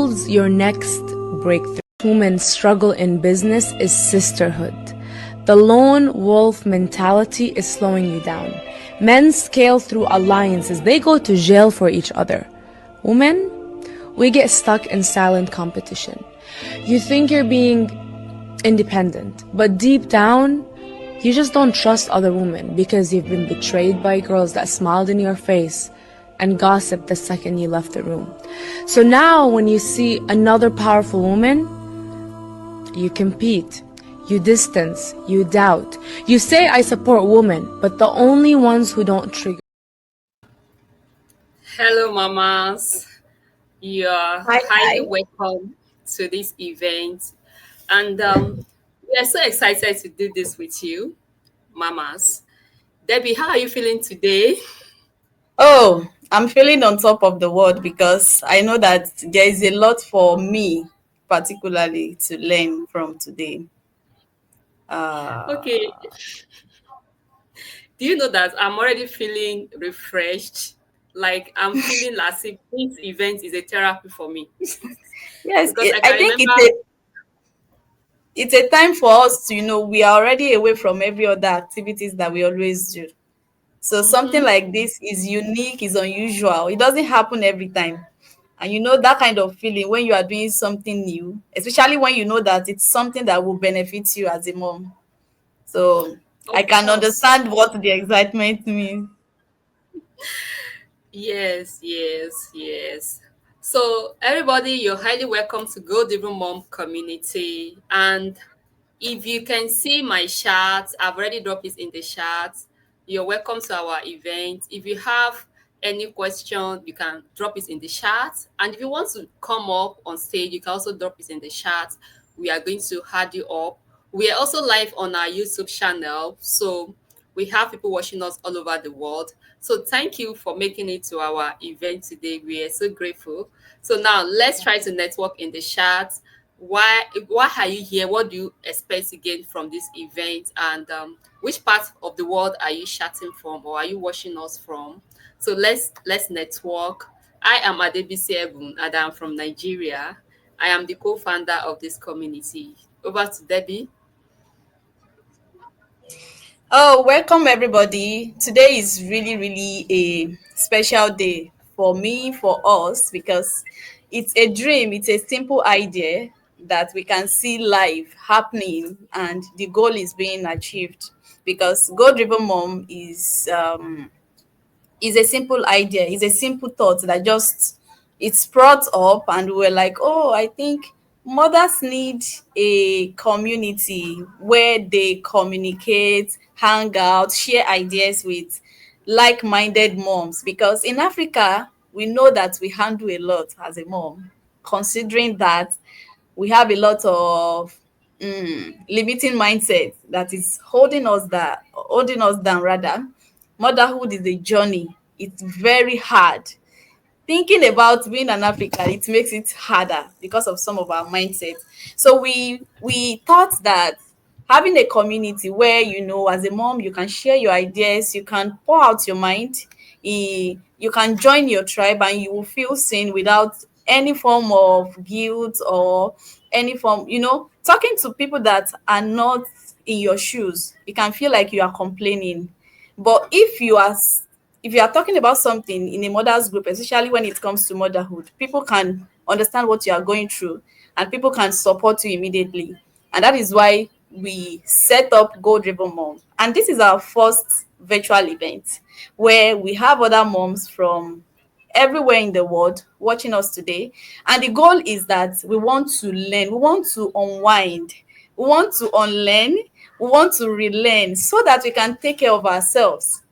Your next breakthrough. Women struggle in business is sisterhood. The lone wolf mentality is slowing you down. Men scale through alliances. They go to jail for each other. Women, we get stuck in silent competition. You think you're being independent, but deep down, you just don't trust other women because you've been betrayed by girls that smiled in your face and gossiped the second you left the room. So now when you see another powerful woman, you compete, you distance, you doubt. You say, I support women, but the only ones who don't trigger. Hello, mamas. You are Hi, highly hi. welcome to this event. And we are so excited to do this with you, mamas. Debbie, how are you feeling today? Oh, I'm feeling on top of the world because I know that there is a lot for me, particularly, to learn from today. Okay. Uh, Do you know that I'm already feeling refreshed? Like I'm feeling as if this event is a therapy for me. yes, Because I I can think remember. it's a time for us to, we are already away from every other activities that we always do. So something Mhm. like this is unique, is unusual. It doesn't happen every time. And that kind of feeling when you are doing something new, especially when you know that it's something that will benefit you as a mom. So I Of can course. understand what the excitement means. Yes, yes, yes. So, everybody, you're highly welcome to GoalDriven Mom community. And if you can see my chat, I've already dropped it in the chat. You're welcome to our event. If you have any question, you can drop it in the chat. And if you want to come up on stage, you can also drop it in the chat. We are going to add you up. We are also live on our YouTube channel. So we have people watching us all over the world. So thank you for making it to our event today. We are so grateful. So now let's try to network in the chat. Why are you here? What do you expect to gain from this event? And which part of the world are you chatting from, or are you watching us from? So let's network. I am Adebisi Ebun and I'm from Nigeria. I am the co-founder of this community. Over to Debbie. Oh, welcome everybody. Today is really, really a special day for me, for us, because it's a dream, it's a simple idea that we can see live happening and the goal is being achieved. Because Goal Driven Mom is a simple idea, is a simple thought that just it's brought up and we were like, oh, I think mothers need a community where they communicate, hang out, share ideas with like-minded moms, because in Africa we know that we handle a lot as a mom, considering that we have a lot of limiting mindset that is holding us down rather. Motherhood is a journey. It's very hard. Thinking about being an African, it makes it harder because of some of our mindset. So we thought that having a community where, as a mom, you can share your ideas, you can pour out your mind, you can join your tribe and you will feel seen without any form of guilt or any form, talking to people that are not in your shoes, you can feel like you are complaining. But if you are talking about something in a mother's group, especially when it comes to motherhood, people can understand what you are going through and people can support you immediately. And that is why we set up Goal Driven Mom. And this is our first virtual event where we have other moms from everywhere in the world watching us today. And the goal is that we want to learn, we want to unwind, we want to unlearn, we want to relearn so that we can take care of ourselves.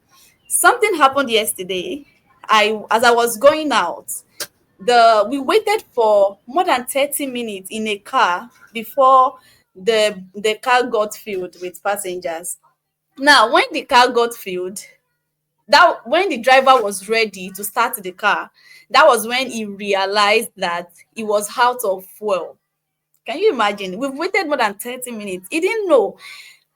Something happened yesterday. As I was going out, the we waited for more than 30 minutes in a car before the car got filled with passengers. Now, when the car got filled, that when the driver was ready to start the car, that was when he realized that he was out of fuel. Can you imagine? We've waited more than 30 minutes. He didn't know.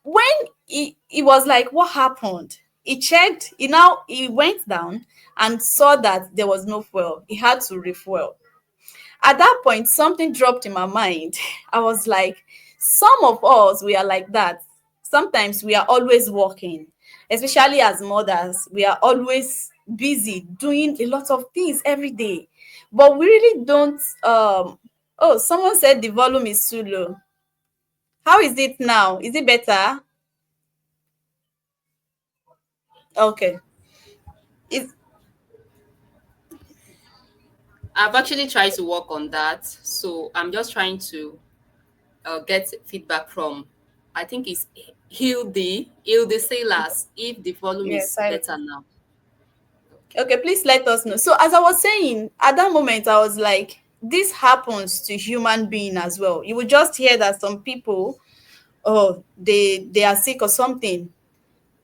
When he was like, what happened? He checked, he went down and saw that there was no fuel. He had to refuel. At that point, something dropped in my mind. I was like, some of us, we are like that. Sometimes we are always working, especially as mothers. We are always busy doing a lot of things every day, but we really don't. Oh, someone said the volume is too low. How is it now? Is it better? Okay. Is I've actually tried to work on that. So I'm just trying to get feedback from, I think it's Hilde Sailors, if the volume yes, is I better now. Okay. okay, please let us know. So as I was saying, at that moment I was like, this happens to human being as well. You will just hear that some people, oh, they are sick or something.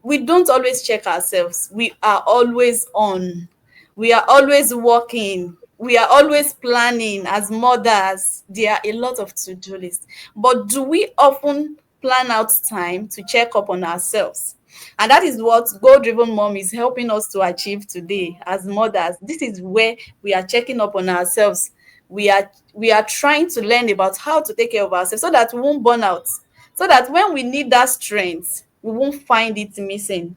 We don't always check ourselves. We are always on. We are always working. We are always planning as mothers. There are a lot of to-do lists. But do we often plan out time to check up on ourselves? And that is what Goal-Driven Mom is helping us to achieve today as mothers. This is where we are checking up on ourselves. We are trying to learn about how to take care of ourselves so that we won't burn out, so that when we need that strength, we won't find it missing.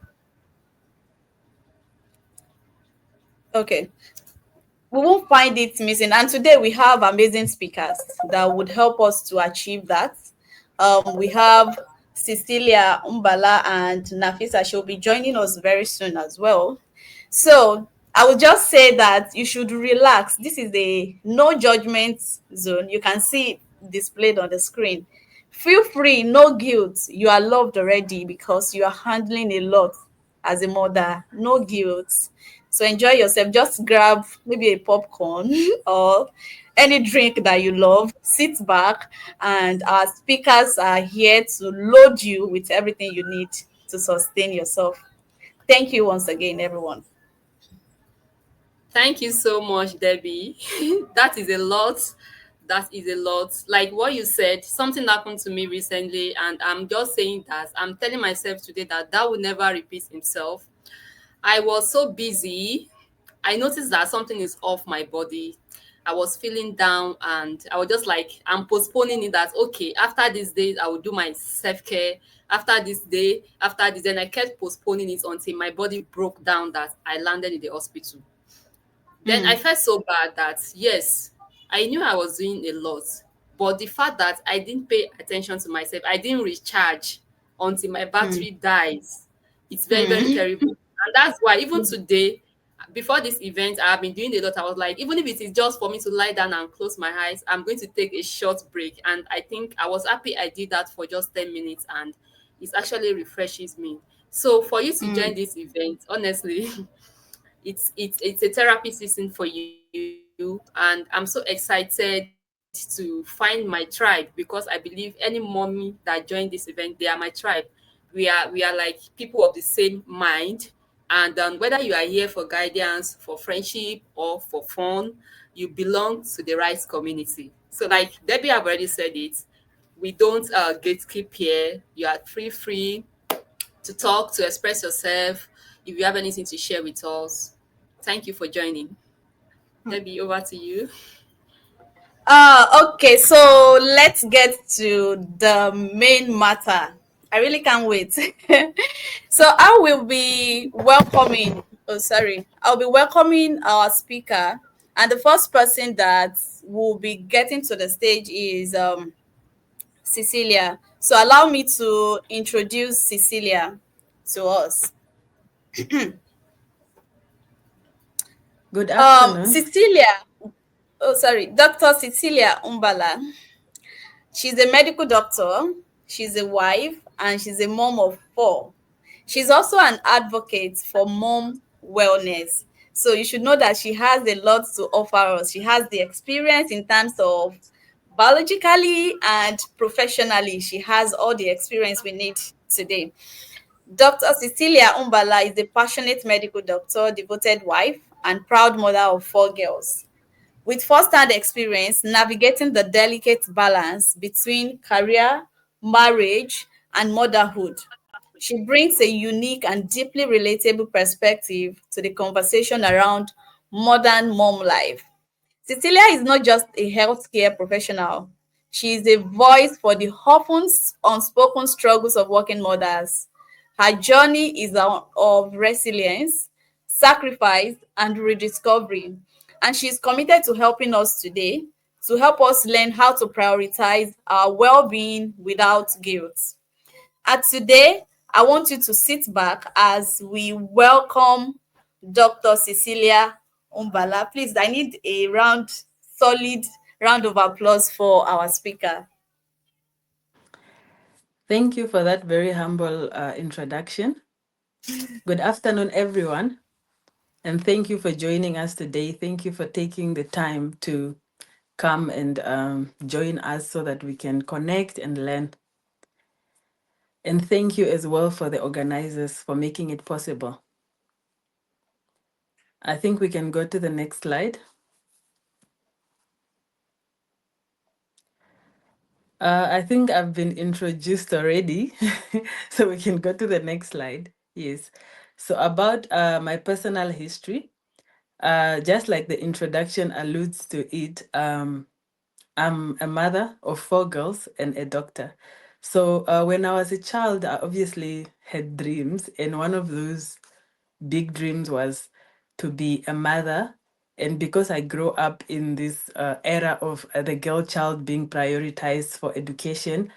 Okay. We won't find it missing. And today we have amazing speakers that would help us to achieve that. We have Cecilia, Mbala, and Nafisa. She'll be joining us very soon as well. So I will just say that you should relax. This is a no judgment zone. You can see it displayed on the screen. Feel free, no guilt. You are loved already because you are handling a lot as a mother. No guilt. So enjoy yourself. Just grab maybe a popcorn or any drink that you love. Sit back, and our speakers are here to load you with everything you need to sustain yourself. Thank you once again, everyone. Thank you so much, Debbie. That is a lot. That is a lot. Like what you said, something happened to me recently, and I'm just saying that I'm telling myself today that that will never repeat himself. I was so busy. I noticed that something is off my body. I was feeling down, and I was just like, I'm postponing it, that okay, after this day, I will do my self care. After this day, after this, then I kept postponing it until my body broke down that I landed in the hospital. Then I Mm, felt so bad that yes, I knew I was doing a lot, but the fact that I didn't pay attention to myself, I didn't recharge until my mm, battery dies. It's very, very mm, terrible. And that's why even today, before this event, I have been doing a lot. I was like, even if it is just for me to lie down and close my eyes, I'm going to take a short break. And I think I was happy I did that for just 10 minutes, and it actually refreshes me. So for you to join mm, this event, honestly, it's a therapy season for you, and I'm so excited to find my tribe, because I believe any mommy that joined this event, they are my tribe. We are like people of the same mind. And whether you are here for guidance, for friendship, or for fun, you belong to the right community. So like Debbie have already said it, we don't gatekeep here. You are free to talk, to express yourself. If you have anything to share with us, thank you for joining. Debbie, over to you. okay, so let's get to the main matter. I really can't wait. So I will be welcoming, oh, sorry, I'll be welcoming our speaker. And the first person that will be getting to the stage is Cecilia. So allow me to introduce Cecilia to us. Good afternoon. Cecilia, oh, sorry, Dr. Cecilia Umbala. She's a medical doctor, she's a wife, and she's a mom of four. She's also an advocate for mom wellness. So you should know that she has a lot to offer us. She has the experience in terms of biologically and professionally. She has all the experience we need today. Dr. Cecilia Umbala is a passionate medical doctor, devoted wife, and proud mother of four girls with first-hand experience navigating the delicate balance between career, marriage, and motherhood. She brings a unique and deeply relatable perspective to the conversation around modern mom life. Cecilia is not just a healthcare professional. She is a voice for the often unspoken struggles of working mothers. Her journey is of resilience, sacrifice, and rediscovery. And she is committed to helping us today to help us learn how to prioritize our well being without guilt. And today, I want you to sit back as we welcome Dr. Cecilia Mbala. Please, I need a solid round of applause for our speaker. Thank you for that very humble introduction. Good afternoon, everyone. And thank you for joining us today. Thank you for taking the time to come and join us so that we can connect and learn. And thank you as well for the organizers for making it possible. I think we can go to the next slide. I think I've been introduced already, so we can go to the next slide. Yes. So about my personal history, just like the introduction alludes to it, I'm a mother of 4 girls and a doctor. So when I was a child, I obviously had dreams, and one of those big dreams was to be a mother. And because I grew up in this era of the girl child being prioritized for education,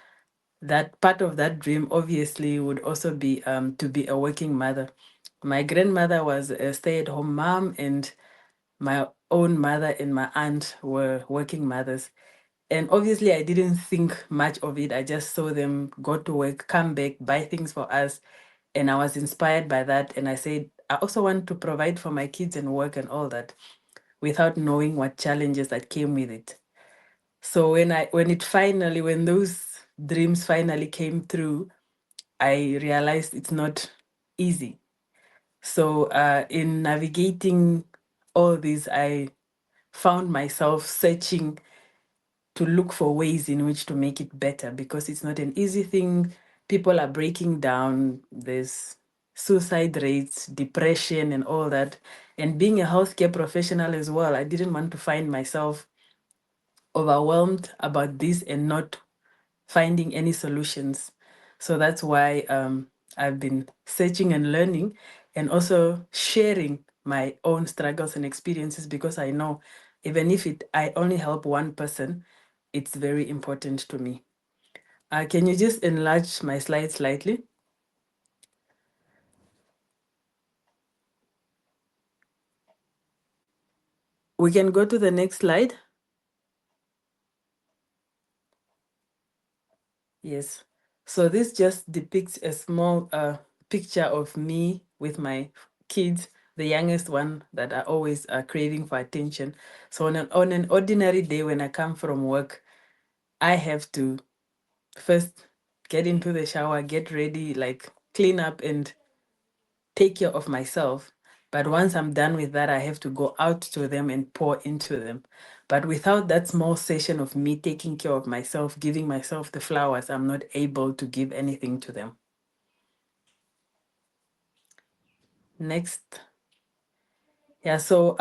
that part of that dream obviously would also be to be a working mother. My grandmother was a stay-at-home mom, and my own mother and my aunt were working mothers. And obviously, I didn't think much of it. I just saw them go to work, come back, buy things for us. And I was inspired by that. And I said, I also want to provide for my kids and work and all that without knowing what challenges that came with it. So when those dreams finally came through, I realized it's not easy. So in navigating all this, I found myself searching to look for ways in which to make it better, because it's not an easy thing. People are breaking down. There's suicide rates, depression, and all that. And being a healthcare professional as well, I didn't want to find myself overwhelmed about this and not finding any solutions. So that's why I've been searching and learning, and also sharing my own struggles and experiences, because I know even if I only help one person, it's very important to me. Can you just enlarge my slide slightly? We can go to the next slide. Yes. So this just depicts a small picture of me with my kids, the youngest one that are always craving for attention. So on an ordinary day when I come from work, I have to first get into the shower, get ready, like clean up and take care of myself. But once I'm done with that, I have to go out to them and pour into them. But without that small session of me taking care of myself, giving myself the flowers, I'm not able to give anything to them. Next. Yeah, so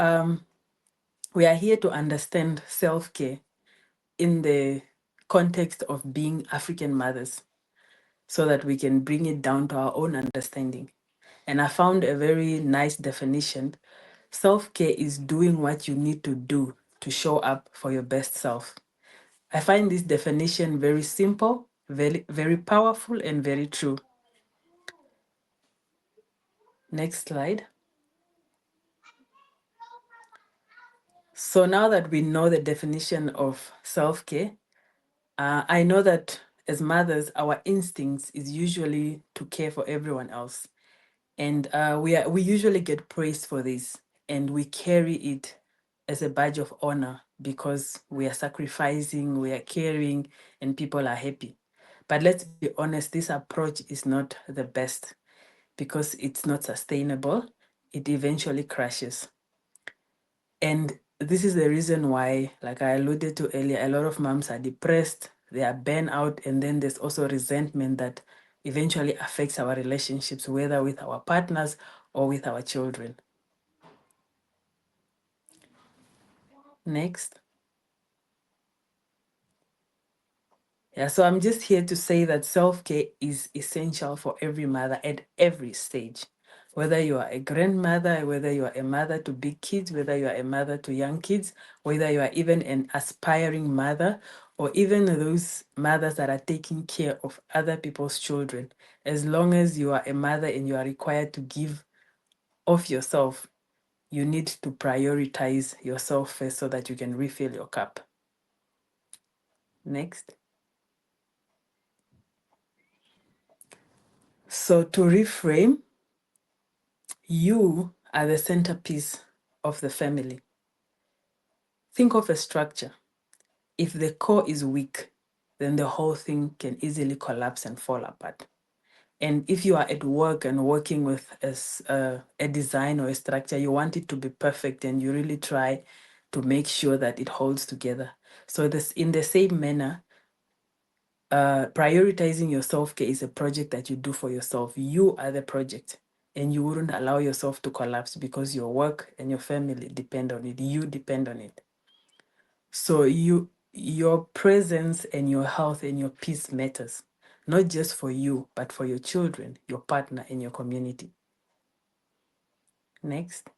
we are here to understand self-care in the context of being African mothers, so that we can bring it down to our own understanding. And I found a very nice definition. Self-care is doing what you need to do to show up for your best self. I find this definition very simple, very, very powerful, and very true. Next slide. So now that we know the definition of self-care, I know that as mothers, our instincts is usually to care for everyone else. And we usually get praised for this, and we carry it as a badge of honor because we are sacrificing, we are caring, and people are happy. But let's be honest, this approach is not the best because it's not sustainable. It eventually crashes. And this is the reason why, like I alluded to earlier, a lot of moms are depressed, they are burnt out, and then there's also resentment that eventually affects our relationships, whether with our partners or with our children. Next. Yeah, so I'm just here to say that self-care is essential for every mother at every stage. Whether you are a grandmother, whether you are a mother to big kids, whether you are a mother to young kids, whether you are even an aspiring mother, or even those mothers that are taking care of other people's children, as long as you are a mother and you are required to give of yourself, you need to prioritize yourself first so that you can refill your cup. Next. So to reframe, you are the centerpiece of the family. Think of a structure. If the core is weak, then the whole thing can easily collapse and fall apart. And if you are at work and working with a design or a structure, you want it to be perfect and you really try to make sure that it holds together. So this, in the same manner, prioritizing your self-care is a project that you do for yourself. You are the project, and you wouldn't allow yourself to collapse because your work and your family depend on it. You depend on it. So your presence and your health and your peace matters, not just for you, but for your children, your partner, and your community. Next.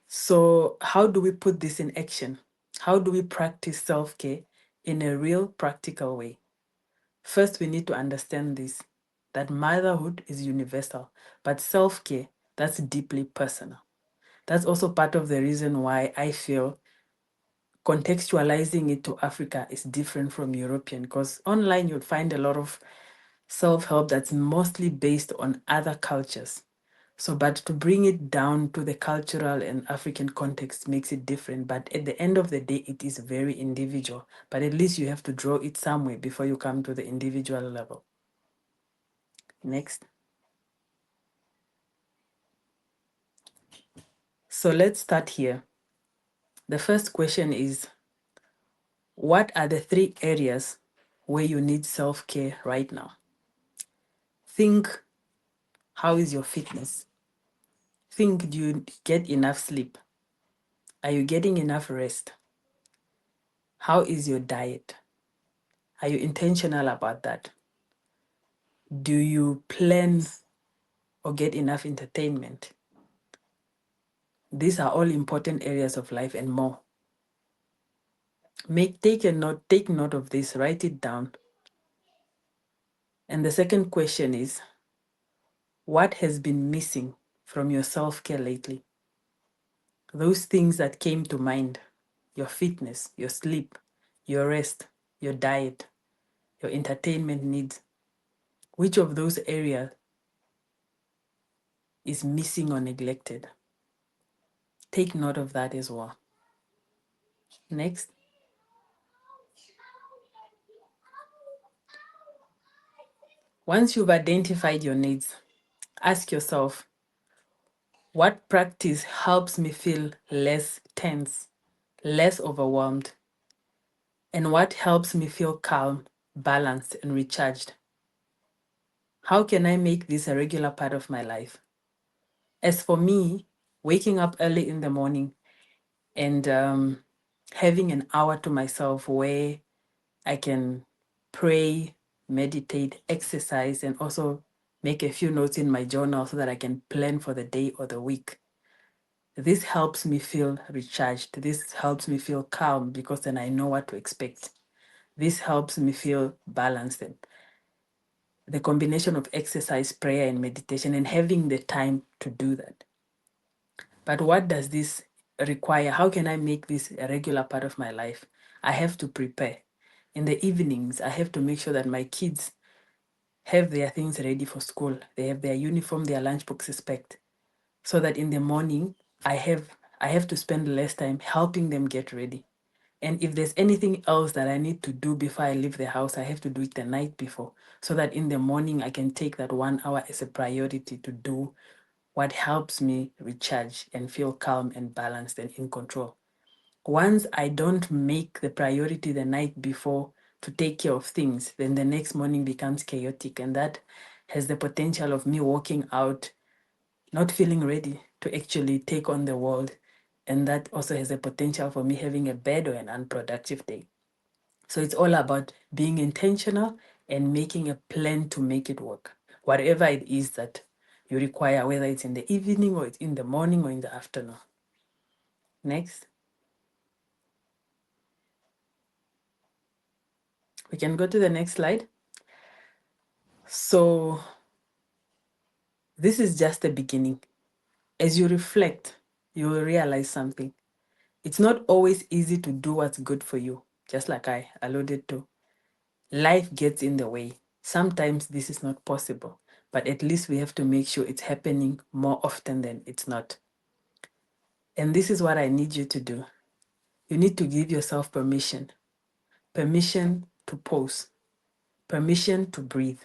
So how do we put this in action? How do we practice self-care in a real practical way? First, we need to understand this, that motherhood is universal, but self-care, that's deeply personal. That's also part of the reason why I feel contextualizing it to Africa is different from European, because online you'll find a lot of self-help that's mostly based on other cultures. So, but to bring it down to the cultural and African context makes it different. But at the end of the day, it is very individual. But at least you have to draw it somewhere before you come to the individual level. Next. So let's start here. The first question is, what are the 3 areas where you need self-care right now? Think, how is your fitness? Think, do you get enough sleep? Are you getting enough rest? How is your diet? Are you intentional about that? Do you plan or get enough entertainment? These are all important areas of life and more. Take note of this, write it down. And the second question is, what has been missing from your self-care lately? Those things that came to mind, your fitness, your sleep, your rest, your diet, your entertainment needs. Which of those areas is missing or neglected? Take note of that as well. Next. Once you've identified your needs, ask yourself, what practice helps me feel less tense, less overwhelmed? And what helps me feel calm, balanced, and recharged? How can I make this a regular part of my life? As for me, waking up early in the morning and having an hour to myself where I can pray, meditate, exercise, and also make a few notes in my journal so that I can plan for the day or the week. This helps me feel recharged. This helps me feel calm because then I know what to expect. This helps me feel balanced. And the combination of exercise, prayer, and meditation, and having the time to do that. But what does this require? How can I make this a regular part of my life? I have to prepare. In the evenings, I have to make sure that my kids have their things ready for school. They have their uniform, their lunchboxes packed, so that in the morning, I have to spend less time helping them get ready. And if there's anything else that I need to do before I leave the house, I have to do it the night before, so that in the morning I can take that 1 hour as a priority to do what helps me recharge and feel calm and balanced and in control. Once I don't make the priority the night before to take care of things, then the next morning becomes chaotic. And that has the potential of me walking out not feeling ready to actually take on the world. And that also has a potential for me having a bad or an unproductive day. So it's all about being intentional and making a plan to make it work. Whatever it is that you require, whether it's in the evening or it's in the morning or in the afternoon. Next. We can go to the next slide. So this is just the beginning. As you reflect, you will realize something. It's not always easy to do what's good for you, just like I alluded to. Life gets in the way. Sometimes this is not possible, but at least we have to make sure it's happening more often than it's not. And this is what I need you to do. You need to give yourself permission, permission to pause, permission to breathe,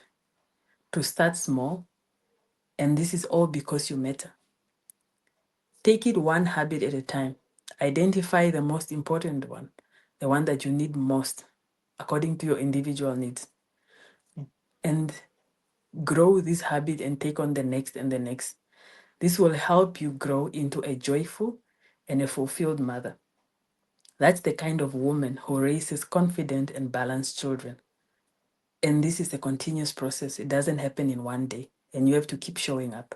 to start small. And this is all because you matter. Take it one habit at a time. Identify the most important one, the one that you need most, according to your individual needs. And grow this habit and take on the next and the next. This will help you grow into a joyful and a fulfilled mother. That's the kind of woman who raises confident and balanced children. And this is a continuous process. It doesn't happen in one day, and you have to keep showing up.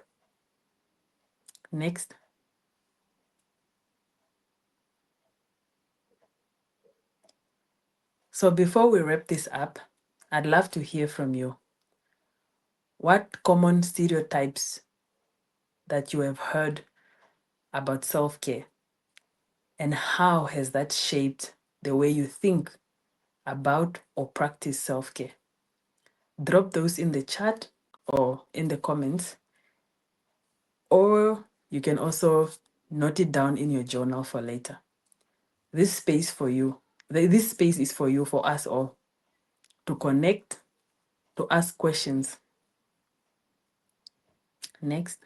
Next. So before we wrap this up, I'd love to hear from you. What common stereotypes that you have heard about self-care, and how has that shaped the way you think about or practice self-care? Drop those in the chat or in the comments, or you can also note it down in your journal for later. This space for you, this space is for you, for us all, to connect, to ask questions. Next.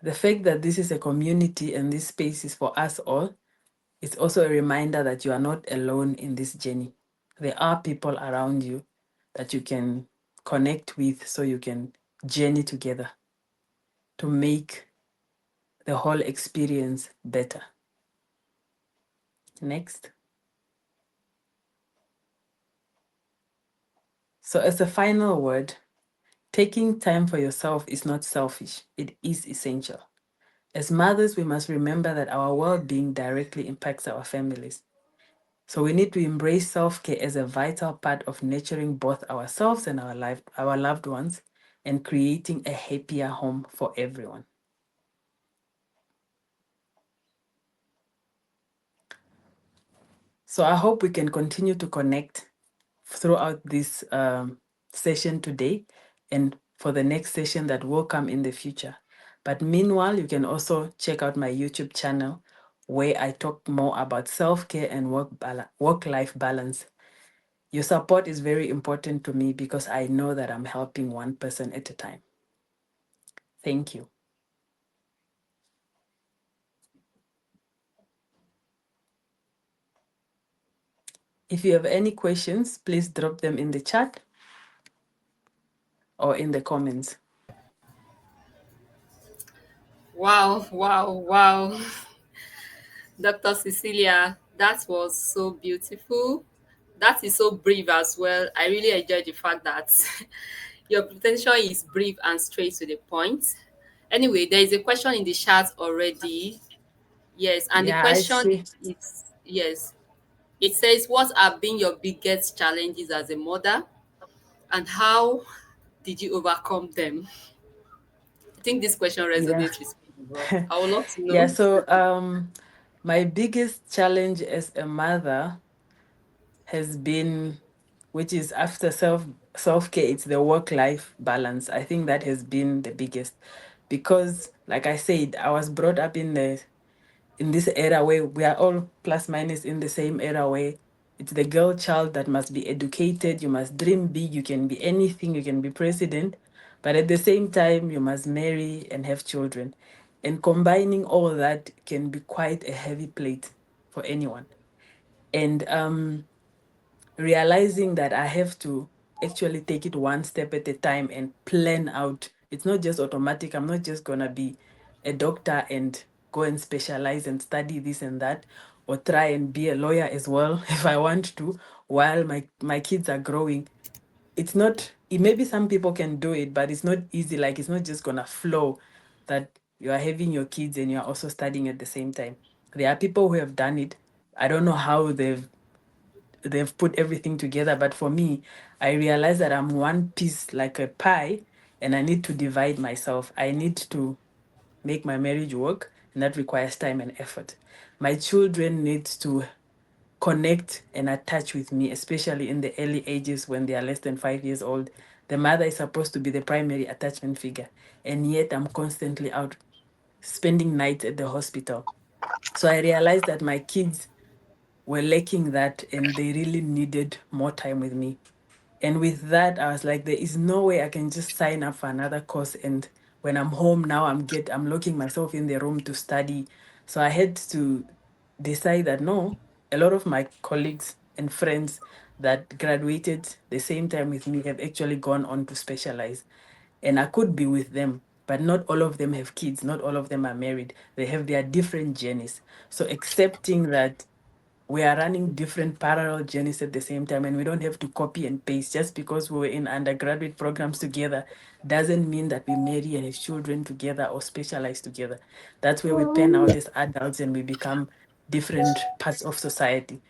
The fact that this is a community and this space is for us all, it's also a reminder that you are not alone in this journey. There are people around you that you can connect with so you can journey together to make the whole experience better. Next. So, as a final word, taking time for yourself is not selfish, it is essential. As mothers, we must remember that our well being directly impacts our families. So, we need to embrace self care as a vital part of nurturing both ourselves and our loved ones and creating a happier home for everyone. So, I hope we can continue to connect throughout this session today and for the next session that will come in the future. But meanwhile, you can also check out my YouTube channel where I talk more about self-care and work-life balance. Your support is very important to me because I know that I'm helping one person at a time. Thank you. If you have any questions, please drop them in the chat or in the comments. Wow, wow, wow. Dr. Cecilia, that was so beautiful. That is so brief as well. I really enjoyed the fact that your presentation is brief and straight to the point. Anyway, there is a question in the chat already. Yes, and the Yeah, I question see. is yes. It says, what have been your biggest challenges as a mother and how did you overcome them? I think this question Yeah. resonates with me as well. I would love to Yeah, know. so my biggest challenge as a mother has been, which is after self-care, it's the work-life balance. I think that has been the biggest because, like I said, I was brought up in this era where we are all plus minus in the same era where it's the girl child that must be educated, you must dream big, you can be anything, you can be president, but at the same time, you must marry and have children. And combining all that can be quite a heavy plate for anyone. And realizing that I have to actually take it one step at a time and plan out. It's not just automatic. I'm not just gonna be a doctor and go and specialize and study this and that, or try and be a lawyer as well if I want to, while my kids are growing. It's not, maybe some people can do it, but it's not easy. Like, it's not just gonna flow that you are having your kids and you're also studying at the same time. There are people who have done it. I don't know how they've put everything together, but for me, I realize that I'm one piece like a pie, and I need to divide myself. I need to make my marriage work, and that requires time and effort. My children need to connect and attach with me, especially in the early ages when they are less than 5 years old. The mother is supposed to be the primary attachment figure, and yet I'm constantly out spending nights at the hospital. So I realized that my kids were lacking that, and they really needed more time with me. And with that, I was like, there is no way I can just sign up for another course. And when I'm home now, I'm locking myself in the room to study. So I had to decide that no, a lot of my colleagues and friends that graduated the same time with me have actually gone on to specialize. And I could be with them, but not all of them have kids, not all of them are married. They have their different journeys. So accepting that we are running different parallel journeys at the same time, and we don't have to copy and paste. Just because we were in undergraduate programs together doesn't mean that we marry and have children together or specialize together. That's where we pan out as adults and we become different parts of society.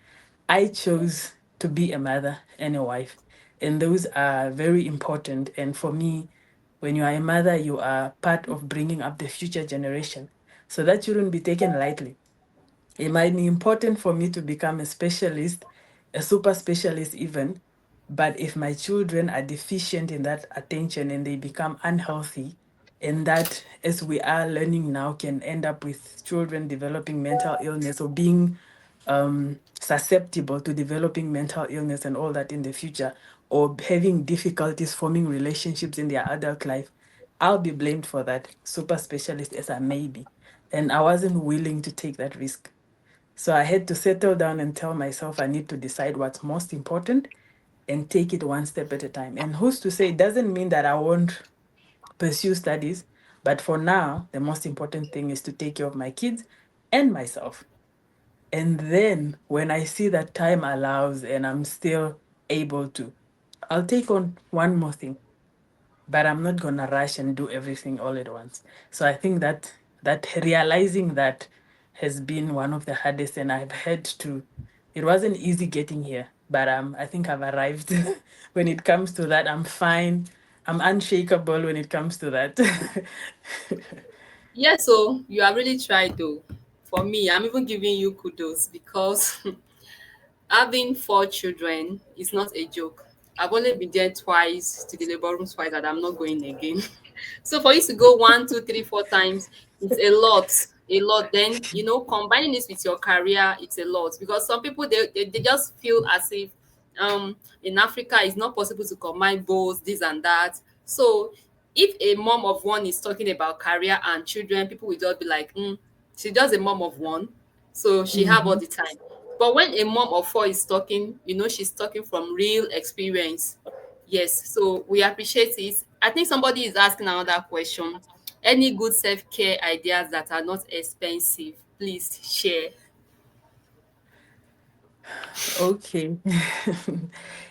I chose to be a mother and a wife, and those are very important. And for me, when you are a mother, you are part of bringing up the future generation, so that shouldn't be taken lightly. It might be important for me to become a specialist, a super specialist even, but if my children are deficient in that attention and they become unhealthy, and that, as we are learning now, can end up with children developing mental illness or being susceptible to developing mental illness and all that in the future, or having difficulties forming relationships in their adult life, I'll be blamed for that, super specialist as I may be. And I wasn't willing to take that risk. So I had to settle down and tell myself I need to decide what's most important and take it one step at a time. And who's to say, it doesn't mean that I won't pursue studies, but for now, the most important thing is to take care of my kids and myself. And then when I see that time allows and I'm still able to, I'll take on one more thing, but I'm not gonna rush and do everything all at once. So I think that realizing that has been one of the hardest, and I've had to. It wasn't easy getting here, but I think I've arrived. When it comes to that, I'm fine. I'm unshakable when it comes to that. Yeah, so you have really tried though. For me, I'm even giving you kudos because having four children is not a joke. I've only been there twice to the labor room twice, and I'm not going again. So for you to go one, two, three, four times, it's a lot, a lot. Then combining this with your career, it's a lot because some people they just feel as if in Africa it's not possible to combine both this and that. So if a mom of one is talking about career and children, people will just be like, she's just a mom of one, so she have all Mhm. the time. But when a mom of four is talking, she's talking from real experience. Yes, so we appreciate it. I think somebody is asking another question. Any good self-care ideas that are not expensive? Please share. Okay.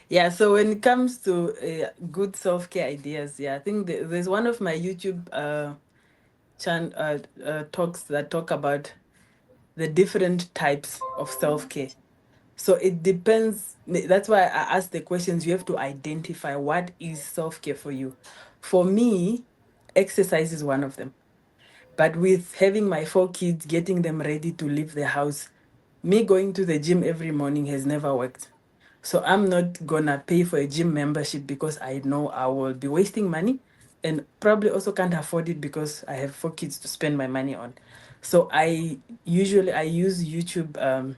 Yeah, so when it comes to good self-care ideas, yeah, I think there's one of my YouTube talks that talk about the different types of self-care. So it depends. That's why I ask the questions. You have to identify what is self-care for you. For me, exercise is one of them. But with having my four kids, getting them ready to leave the house, me going to the gym every morning has never worked. So I'm not gonna pay for a gym membership because I know I will be wasting money, and probably also can't afford it because I have four kids to spend my money on. So I use YouTube,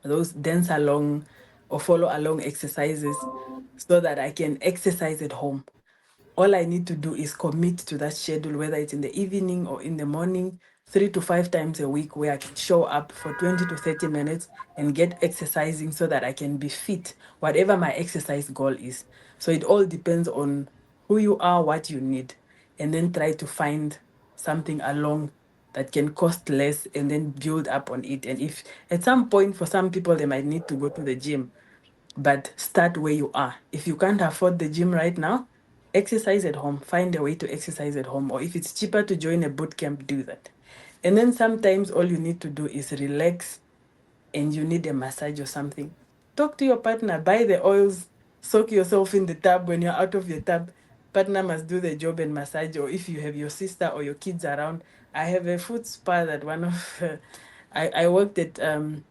those dance along or follow along exercises, so that I can exercise at home. All I need to do is commit to that schedule, whether it's in the evening or in the morning, 3 to 5 times a week where I can show up for 20 to 30 minutes and get exercising so that I can be fit, whatever my exercise goal is. So it all depends on who you are, what you need, and then try to find something along that can cost less and then build up on it. And if at some point, for some people, they might need to go to the gym, but start where you are. If you can't afford the gym right now, exercise at home. Find a way to exercise at home. Or if it's cheaper to join a boot camp, do that. And then sometimes all you need to do is relax and you need a massage or something. Talk to your partner, buy the oils, soak yourself in the tub. When you're out of your tub, partner must do the job and massage. Or if you have your sister or your kids around, I have a foot spa that one of I worked at in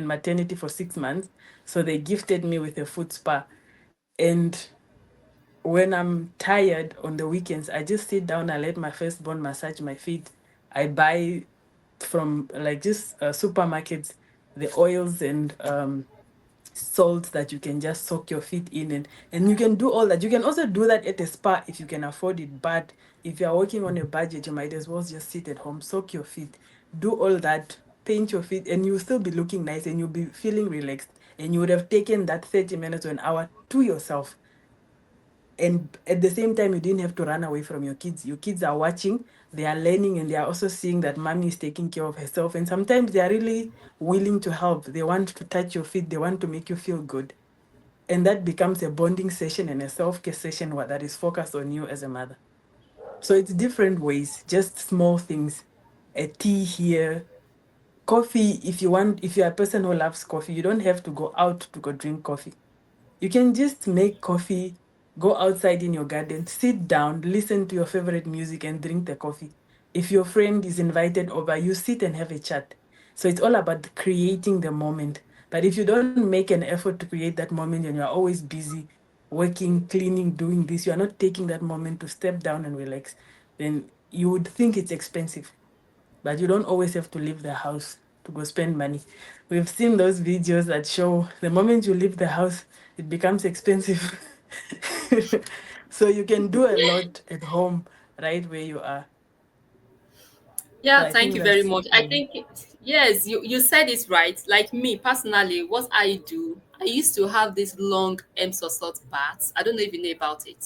maternity for 6 months. So they gifted me with a foot spa. And when I'm tired on the weekends, I just sit down, I let my firstborn massage my feet. I buy from like just supermarkets the oils and salt that you can just soak your feet in, and you can do all that. You can also do that at a spa if you can afford it, but if you are working on a budget, you might as well just sit at home, soak your feet, do all that, paint your feet, and you'll still be looking nice and you'll be feeling relaxed, and you would have taken that 30 minutes or an hour to yourself. And at the same time, you didn't have to run away from your kids. Your kids are watching, they are learning, and they are also seeing that mommy is taking care of herself. And sometimes they are really willing to help. They want to touch your feet, they want to make you feel good. And that becomes a bonding session and a self-care session that is focused on you as a mother. So it's different ways, just small things. A tea here, coffee. If you're a person who loves coffee, you don't have to go out to go drink coffee. You can just make coffee, go outside in your garden, sit down, listen to your favorite music, and drink the coffee. If your friend is invited over, you sit and have a chat. So it's all about creating the moment. But if you don't make an effort to create that moment and you're always busy working, cleaning, doing this, you're not taking that moment to step down and relax, then you would think it's expensive, but you don't always have to leave the house to go spend money. We've seen those videos that show the moment you leave the house, it becomes expensive. So you can do a lot at home, right where you are. So Yeah, I thank think you very that's much. I think, yes, you said it right. Like me personally, what I do, I used to have this long salt baths. I don't know if you know about it.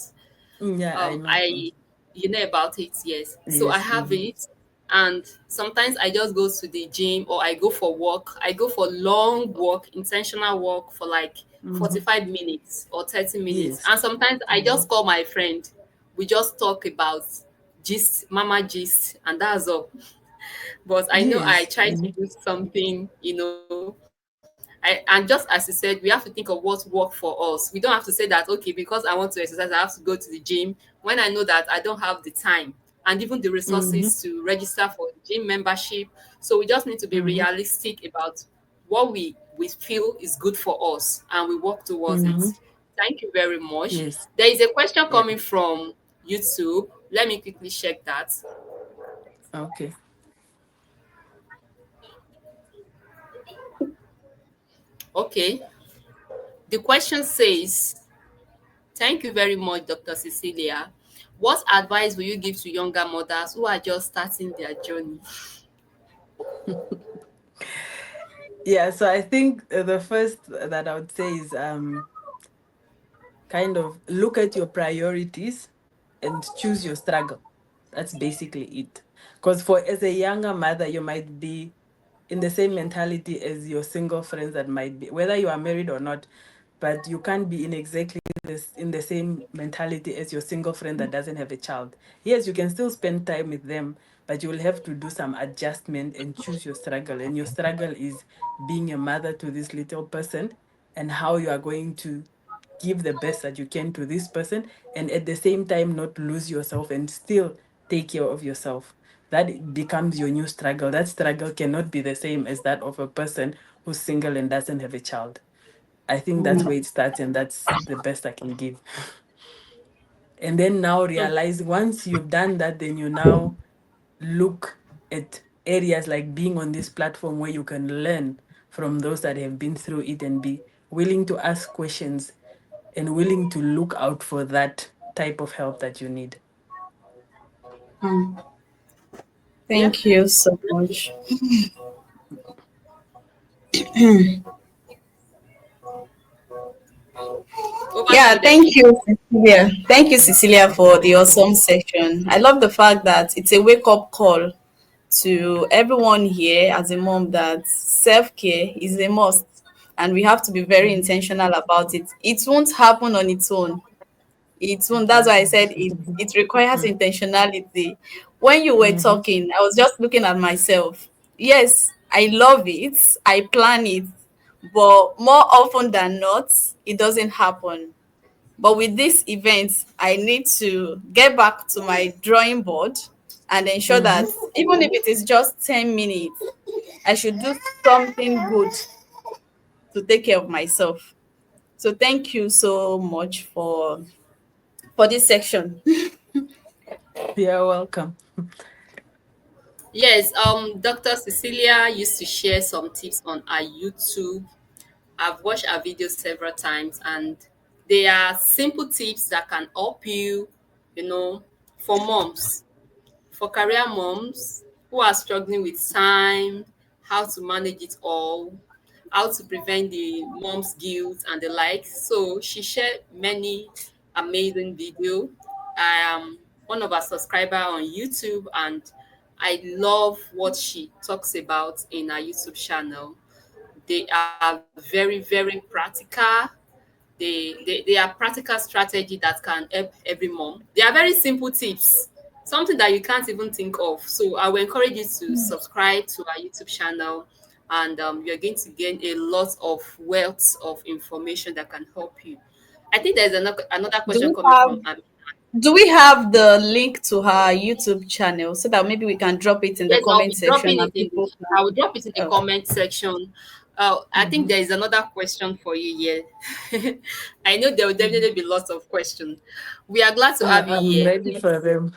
yeah, I know. I You know about it, yes. So I Yes. have it, and sometimes I just go to the gym or I go for walk. I go for long walk, intentional walk for like Mm-hmm. 45 minutes or 30 minutes. Yes. And sometimes I Mm-hmm. just call my friend. We just talk about gist, mama gist, and that's all. But I know I Yes. try to Mm-hmm. do something, and just as you said, we have to think of what work for us. We don't have to say that, okay, because I want to exercise, I have to go to the gym when I know that I don't have the time and even the resources to Mm-hmm. register for gym membership. So we just need to be Mm-hmm. realistic about what we feel is good for us and we work towards it. Mm-hmm. Thank you very much. Yes. There is a question Yeah. coming from YouTube. Let me quickly check that. Okay. Okay. The question says, thank you very much, Dr. Cecilia. What advice will you give to younger mothers who are just starting their journey? Yeah, so I think the first that I would say is kind of look at your priorities and choose your struggle. That's basically it. Because for as a younger mother, you might be in the same mentality as your single friends that might be, whether you are married or not, but you can't be in exactly this in the same mentality as your single friend that doesn't have a child. Yes, you can still spend time with them, but you will have to do some adjustment and choose your struggle. And your struggle is being a mother to this little person and how you are going to give the best that you can to this person and at the same time not lose yourself and still take care of yourself. That becomes your new struggle. That struggle cannot be the same as that of a person who's single and doesn't have a child. I think that's where it starts, and that's the best I can give. And then now realize once you've done that, then you now look at areas like being on this platform where you can learn from those that have been through it and be willing to ask questions and willing to look out for that type of help that you need. Yeah, Thank you so much. over to Yeah, you, thank Debbie. you, Cecilia. Thank you, Cecilia, for the awesome section. I love the fact that it's a wake up call to everyone here as a mom that self care is a must and we have to be very Mhm. intentional about it. It won't happen on its own. It won't. That's why I Exactly. said it requires intentionality. When you were Mm-hmm. talking, I was just looking at myself. Yes, I love it. I plan it, but more often than not, it doesn't happen. But with this event, I need to get back to my drawing board and ensure Mm-hmm. that even if it is just 10 minutes, I should do something good to take care of myself. So thank you so much for this section. You're welcome. Yes, Dr. Cecilia used to share some tips on our YouTube. I've watched her videos several times, and they are simple tips that can help you, for moms, for career moms who are struggling with time, how to manage it all, how to prevent the mom's guilt and the like. So she shared many amazing video. I am one of our subscriber on YouTube, and I love what she talks about in her YouTube channel. They are very, very practical. They are practical strategy that can help every mom. They are very simple tips, something that you can't even think of. So I will encourage you to subscribe to our YouTube channel, and you're going to gain a lot of wealth of information that can help you. I think there's another Do question we coming have from do we have the link to her YouTube channel so that maybe we can drop it in the Yes, I'll comment be section dropping it and in the people I can will drop it in the okay. comment section. I think Mm-hmm. there is another question for you here. I know there will Mm-hmm. definitely be lots of questions. We are glad to have you I'm here. ready for them.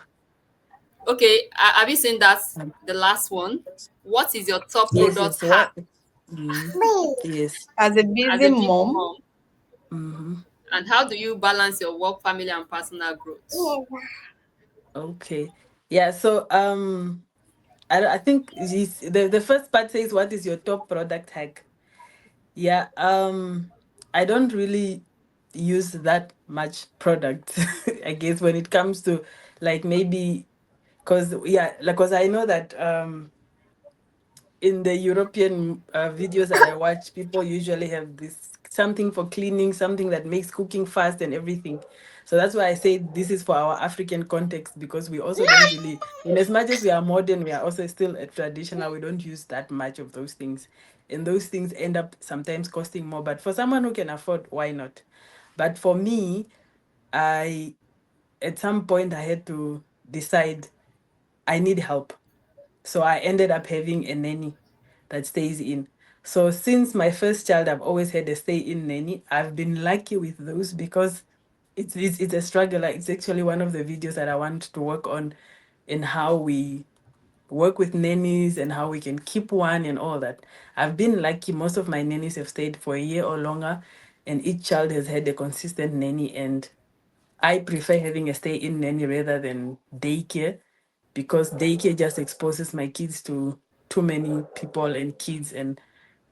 Okay, have you seen that the last one? What is your top Yes, product yes. hack What? Mm. Yes. As a as busy a busy mom, mom? Mm-hmm. And how do you balance your work, family, and personal growth? Okay. Yeah. So I think the first part says what is your top product hack? Yeah. I don't really use that much product. I guess when it comes to like maybe because yeah, like because I know that in the European videos that I watch, people usually have this something for cleaning, something that makes cooking fast and everything. So that's why I say this is for our African context because we also don't really, in as much as we are modern, we are also still a traditional. We don't use that much of those things. And those things end up sometimes costing more. But for someone who can afford, why not? But for me, I at some point I had to decide I need help. So I ended up having a nanny that stays in. So since my first child, I've always had a stay-in nanny. I've been lucky with those because it's a struggle. Like, it's actually one of the videos that I want to work on in how we work with nannies and how we can keep one and all that. I've been lucky. Most of my nannies have stayed for a year or longer, and each child has had a consistent nanny. And I prefer having a stay-in nanny rather than daycare because daycare just exposes my kids to too many people and kids and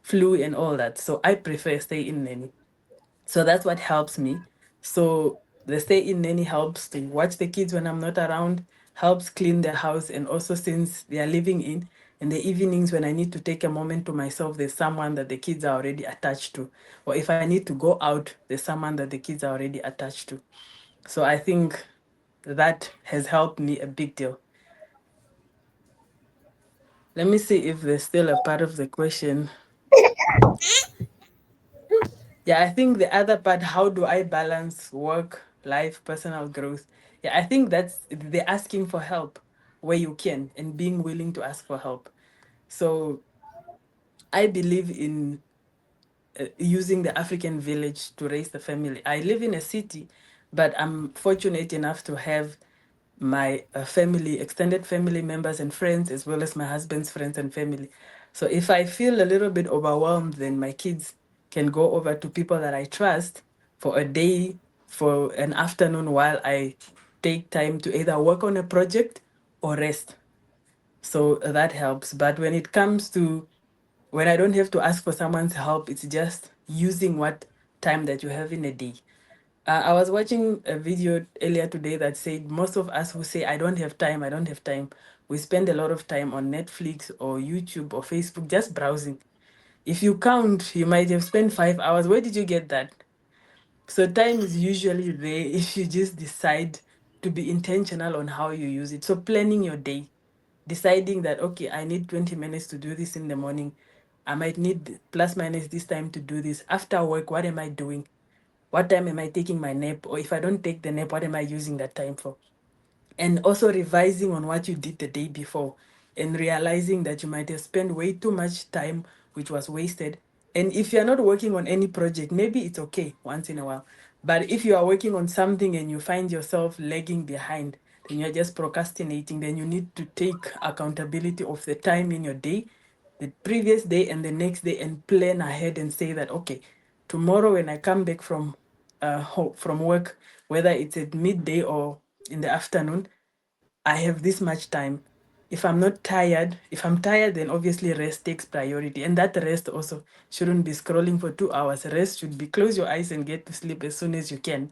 flu and all that. So I prefer stay-in nanny. So that's what helps me. So the stay-in nanny helps to watch the kids when I'm not around, helps clean the house, and also since they are living in the evenings when I need to take a moment to myself, there's someone that the kids are already attached to. Or if I need to go out, there's someone that the kids are already attached to. So I think that has helped me a big deal. Let me see if there's still a part of the question. Yeah, I think the other part, how do I balance work, life, personal growth? Yeah, I think that's the asking for help where you can and being willing to ask for help. So I believe in using the African village to raise the family. I live in a city, but I'm fortunate enough to have my family, extended family members and friends, as well as my husband's friends and family. So if I feel a little bit overwhelmed, then my kids can go over to people that I trust for a day, for an afternoon while I take time to either work on a project or rest. So that helps. But when it comes to when I don't have to ask for someone's help, it's just using what time that you have in a day. I was watching a video earlier today that said most of us who say, I don't have time, we spend a lot of time on Netflix or YouTube or Facebook just browsing. If you count, you might have spent 5 hours. Where did you get that? So time is usually there if you just decide to be intentional on how you use it. So planning your day, deciding that, okay, I need 20 minutes to do this in the morning. I might need plus minus this time to do this. After work, what am I doing? What time am I taking my nap? Or if I don't take the nap, what am I using that time for? And also revising on what you did the day before and realizing that you might have spent way too much time which was wasted. And if you're not working on any project, maybe it's okay once in a while. But if you are working on something and you find yourself lagging behind, then you're just procrastinating, then you need to take accountability of the time in your day, the previous day and the next day, and plan ahead and say that, okay, tomorrow when I come back from work, whether it's at midday or in the afternoon, I have this much time. If I'm tired, then obviously rest takes priority. And that rest also shouldn't be scrolling for 2 hours. Rest should be close your eyes and get to sleep as soon as you can.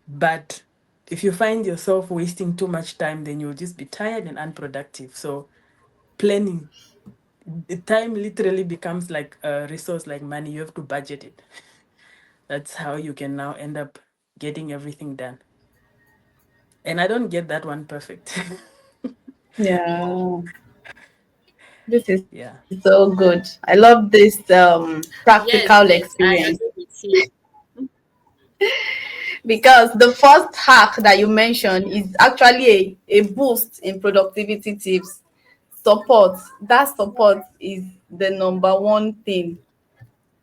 But if you find yourself wasting too much time, then you'll just be tired and unproductive. So planning, the time literally becomes like a resource like money. You have to budget it. That's how you can now end up getting everything done. And I don't get that one perfect. Yeah, this is so Yeah. good. I love this practical Yes, yes, I experience agree with you. because the first hack that you mentioned is actually a boost in productivity tips. Support. That support is the number one thing,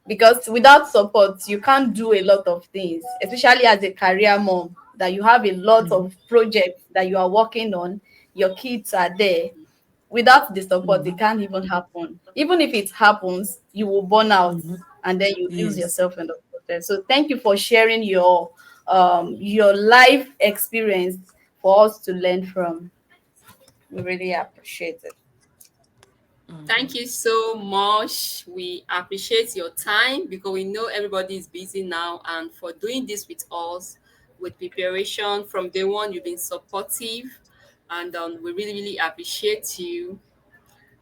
because without support you can't do a lot of things, especially as a career mom, that you have a lot Mhm. of projects that you are working on, your kids are there. Without the support it Mhm. can't even happen. Even if it happens, you will burn out Mhm. and then you lose Yes. yourself in the process. So thank you for sharing your life experience for us to learn from. We really appreciate it. Mhm. Thank you so much. We appreciate your time because we know everybody is busy now, and for doing this with us with preparation from day one, you've been supportive, and we really, really appreciate you.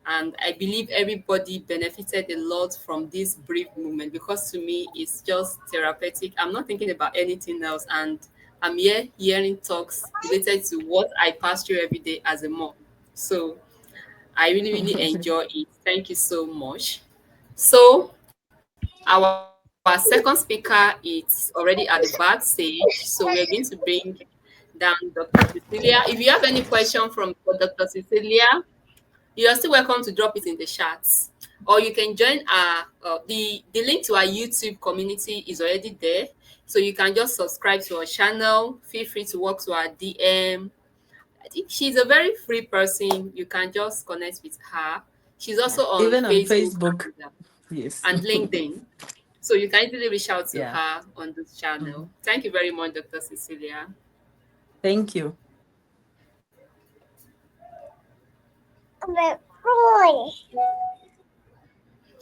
And I believe everybody benefited a lot from this brief moment because to me, it's just therapeutic. I'm not thinking about anything else, and I'm here hearing talks related to what I pass through every day as a mom. So I really, really enjoy it. Thank you so much. So our second speaker is already at the back stage. So we're going to bring down Dr. Cecilia. If you have any question from for Dr. Cecilia, you are still welcome to drop it in the chat. Or you can join the link to our YouTube community is already there. So you can just subscribe to our channel. Feel free to walk to our DM. I think she's a very free person. You can just connect with her. She's Yeah. also on Even on Facebook Facebook. Yes. and LinkedIn. So you can easily reach out to Yeah. her on this channel. Mhm. Thank you very much, Dr. Cecilia. Thank you.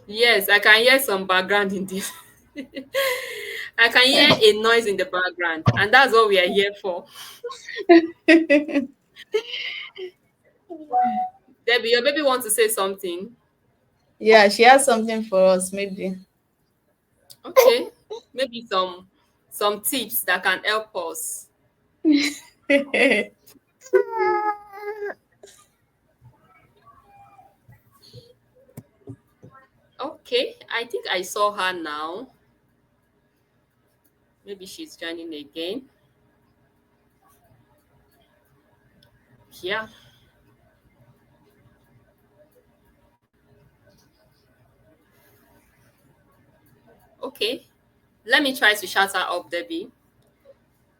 Yes, I can hear some background in this. I can hear a noise in the background, and that's what we are here for. Debbie, your baby wants to say something. Yeah, she has something for us, maybe. Okay, maybe some tips that can help us. Okay, I think I saw her now. Maybe she's joining again. Yeah, okay. Let me try to shout her up, Debbie.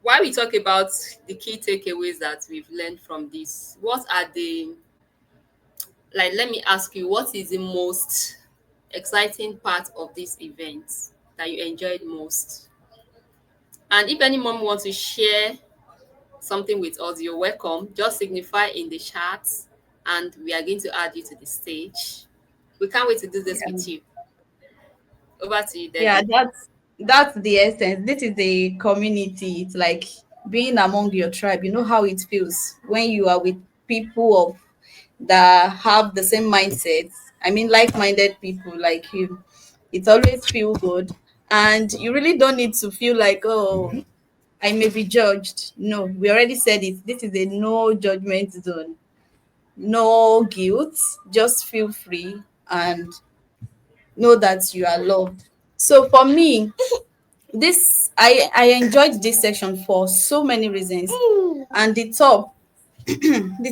While we talk about the key takeaways that we've learned from this, what are the, like, let me ask you, what is the most exciting part of this event that you enjoyed most? And if any mom wants to share something with us, you're welcome. Just signify in the chat. and we are going to add you to the stage. We can't wait to do this Yeah. with you. Over to you, Yeah, Debbie. that's the essence. This is a community. It's like being among your tribe. You know how it feels when you are with people of that have the same mindsets. I mean, like-minded people like you. It always feel good, and you really don't need to feel like, oh, I may be judged. No, we already said it. This is a no judgment zone. No guilt. Just feel free and know that you are loved. So for me, this I enjoyed this section for so many reasons, and the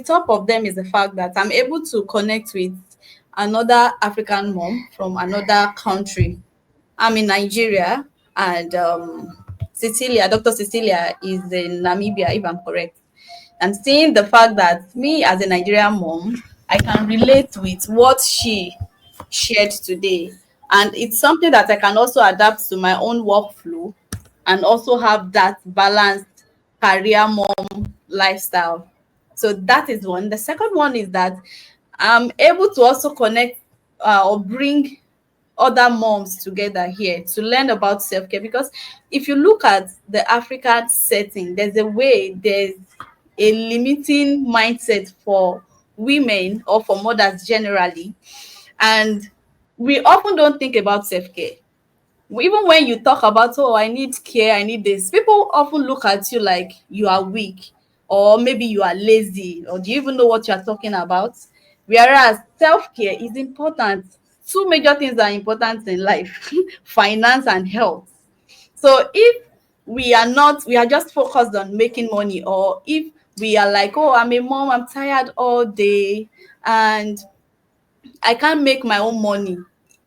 top of them is the fact that I'm able to connect with another African mom from another country. I'm in Nigeria, and Cecilia, Dr. Cecilia, is in Namibia, if I'm correct. And seeing the fact that me as a Nigerian mom, I can relate with what she shared today. And it's something that I can also adapt to my own workflow and also have that balanced career mom lifestyle. So that is one. The second one is that I'm able to also connect or bring other moms together here to learn about self-care, because if you look at the African setting, there's a limiting mindset for women or for mothers generally, and we often don't think about self-care. Even when you talk about, oh, I need care, I need this, people often look at you like you are weak, or maybe you are lazy, or do you even know what you are talking about? Whereas self-care is important. Two major things are important in life: finance and health. So if we are just focused on making money, or if we are like, oh, I'm a mom, I'm tired all day, and I can't make my own money.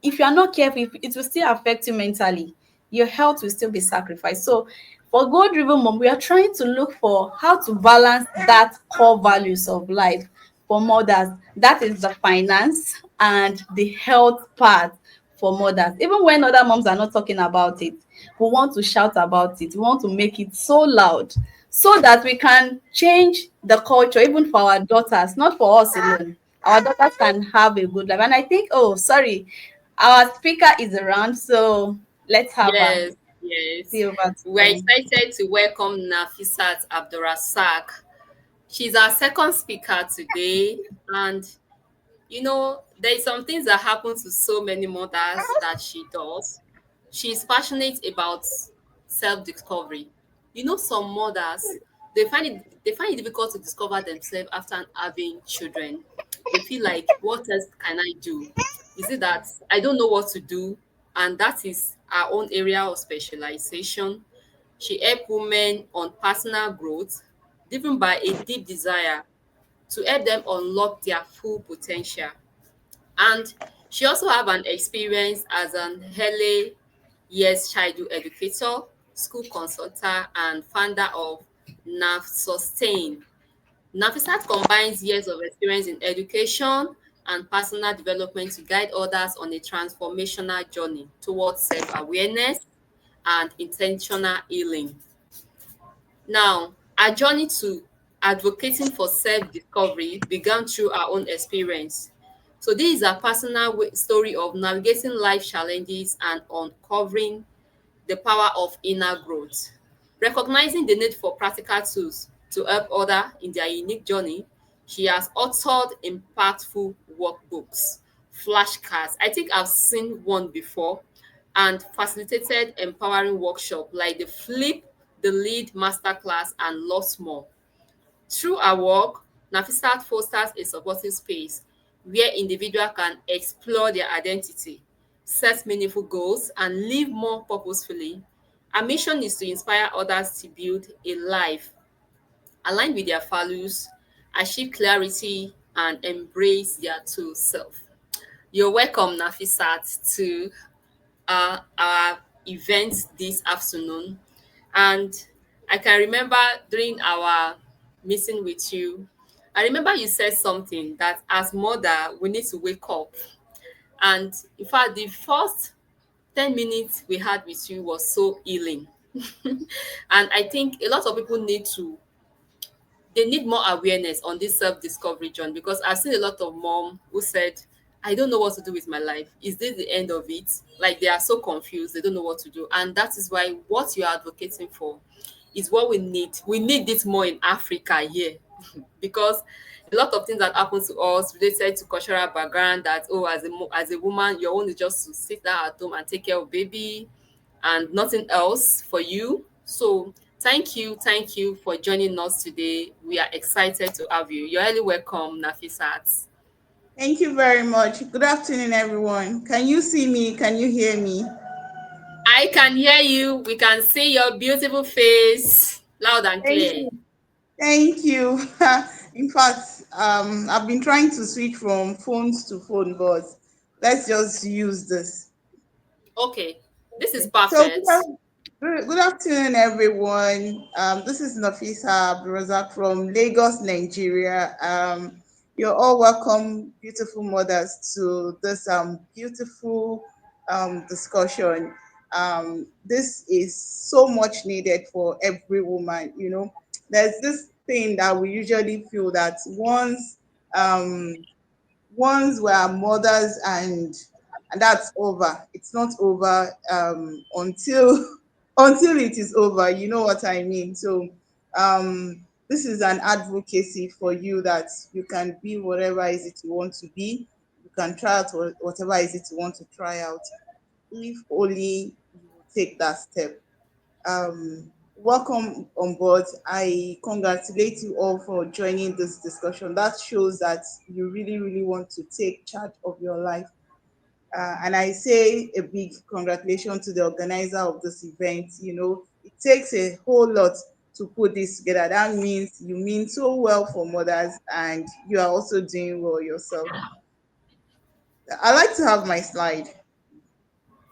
If you are not careful, it will still affect you mentally. Your health will still be sacrificed. So, for Goal Driven Mom, we are trying to look for how to balance that core values of life for mothers. That is the finance and the health part for mothers. Even when other moms are not talking about it, we want to shout about it. We want to make it so loud so that we can change the culture, even for our daughters, not for us alone. Our daughters can have a good life. And I think, oh, sorry, our speaker is around, so let's have her. Yes, yes. See you over to We're them. excited to welcome Nafisat Abdulrasaq. She's our second speaker today, and there is some things that happen to so many mothers that she does. She's passionate about self-discovery. Some mothers, they find it difficult to discover themselves after having children. They feel like, what else can I do? Is it that I don't know what to do? And that is our own area of specialization. She helps women on personal growth, driven by a deep desire to help them unlock their full potential. And she also have an experience as an early years childhood educator, school consultant, and founder of Sustain. Nafisat combines years of experience in education and personal development to guide others on a transformational journey towards self-awareness and intentional healing. Now, our journey to advocating for self-discovery began through our own experience. So this is a personal story of navigating life challenges and uncovering the power of inner growth. Recognizing the need for practical tools to help others in their unique journey, she has authored impactful workbooks, flashcards. I think I've seen one before, and facilitated empowering workshop like the Flip the Lead Masterclass and lots more. Through our work, Nafisat fosters a supportive space where individuals can explore their identity, set meaningful goals, and live more purposefully. Our mission is to inspire others to build a life aligned with their values, achieve clarity, and embrace their true self. You're welcome, Nafisat, to our event this afternoon. And I can remember during our meeting with you, I remember you said something that as mother, we need to wake up. And in fact, the first 10 minutes we had with you was so healing. And I think a lot of people need to they need more awareness on this self-discovery journey, because I've seen a lot of mom who said, I don't know what to do with my life. Is this the end of it? Like they are so confused, they don't know what to do. And that is why what you're advocating for is what we need. We need it more in Africa here. Because a lot of things that happen to us related to cultural background, that oh, as a woman, your own is just to sit down at home and take care of baby and nothing else for you. So thank you for joining us today. We are excited to have you. You're highly welcome, Nafisat. Thank you very much. Good afternoon, everyone. Can you see me? Can you hear me? I can hear you. We can see your beautiful face loud and Thank clear. you. Thank you. In fact, I've been trying to switch from phones to phone, but let's just use this. Okay, this is Okay. So perfect. good afternoon, everyone. This is Nafisa Abdulrasaq from Lagos, Nigeria. You're all welcome, beautiful mothers, to this beautiful discussion. This is so much needed for every woman. There's this thing that we usually feel that um, once we are mothers, and that's over. It's not over until until it is over. You know what I mean? So this is an advocacy for you, that you can be whatever is it you want to be. You can try out whatever is it you want to try out, if only you will take that step. Welcome on board. I congratulate you all for joining this discussion. That shows that you really, really want to take charge of your life. And I say a big congratulations to the organizer of this event. It takes a whole lot to put this together. That means you mean so well for mothers, and you are also doing well yourself. I like to have my slide.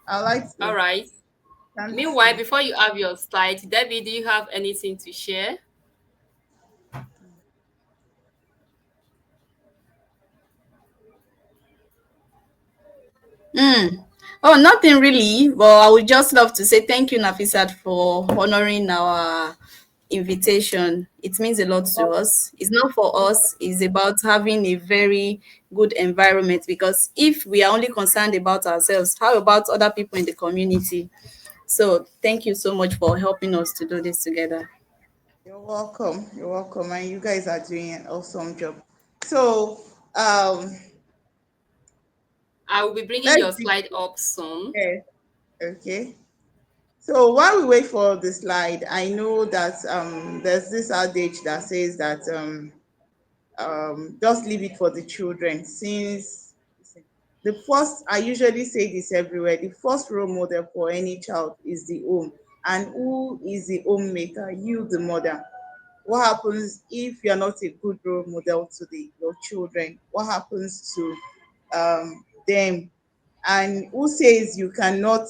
I like All to. right. Can't Meanwhile, see. before you have your slide, Debbie, do you have anything to share? Oh, nothing really. But I would just love to say thank you, Nafisat, for honoring our invitation. It means a lot to us. It's not for us, it's about having a very good environment, because if we are only concerned about ourselves, how about other people in the community? So, thank you so much for helping us to do this together. You're welcome. You're welcome. And you guys are doing an awesome job. So, um, I will be bringing let's your begin. slide up soon. Okay. So while we wait for the slide, I know that there's this adage that says that just leave it for the children. Since the first, I usually say this everywhere, the first role model for any child is the home. And who is the homemaker? You, the mother. What happens if you're not a good role model to your children? What happens to them? And who says you cannot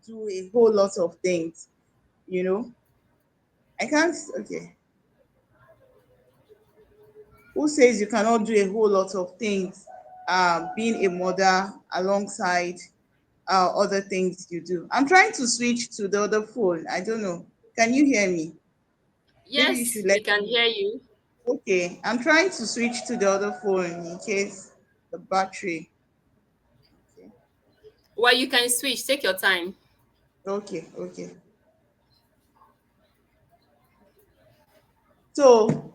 do a whole lot of things? You know, I can't. Okay, who says you cannot do a whole lot of things? Being a mother alongside other things you do. I'm trying to switch to the other phone. I don't know. Can you hear me? Maybe you Yes, should let we can me. hear you. Okay, I'm trying to switch to the other phone in case the battery. Okay, Well, you can switch. Take your time. okay. So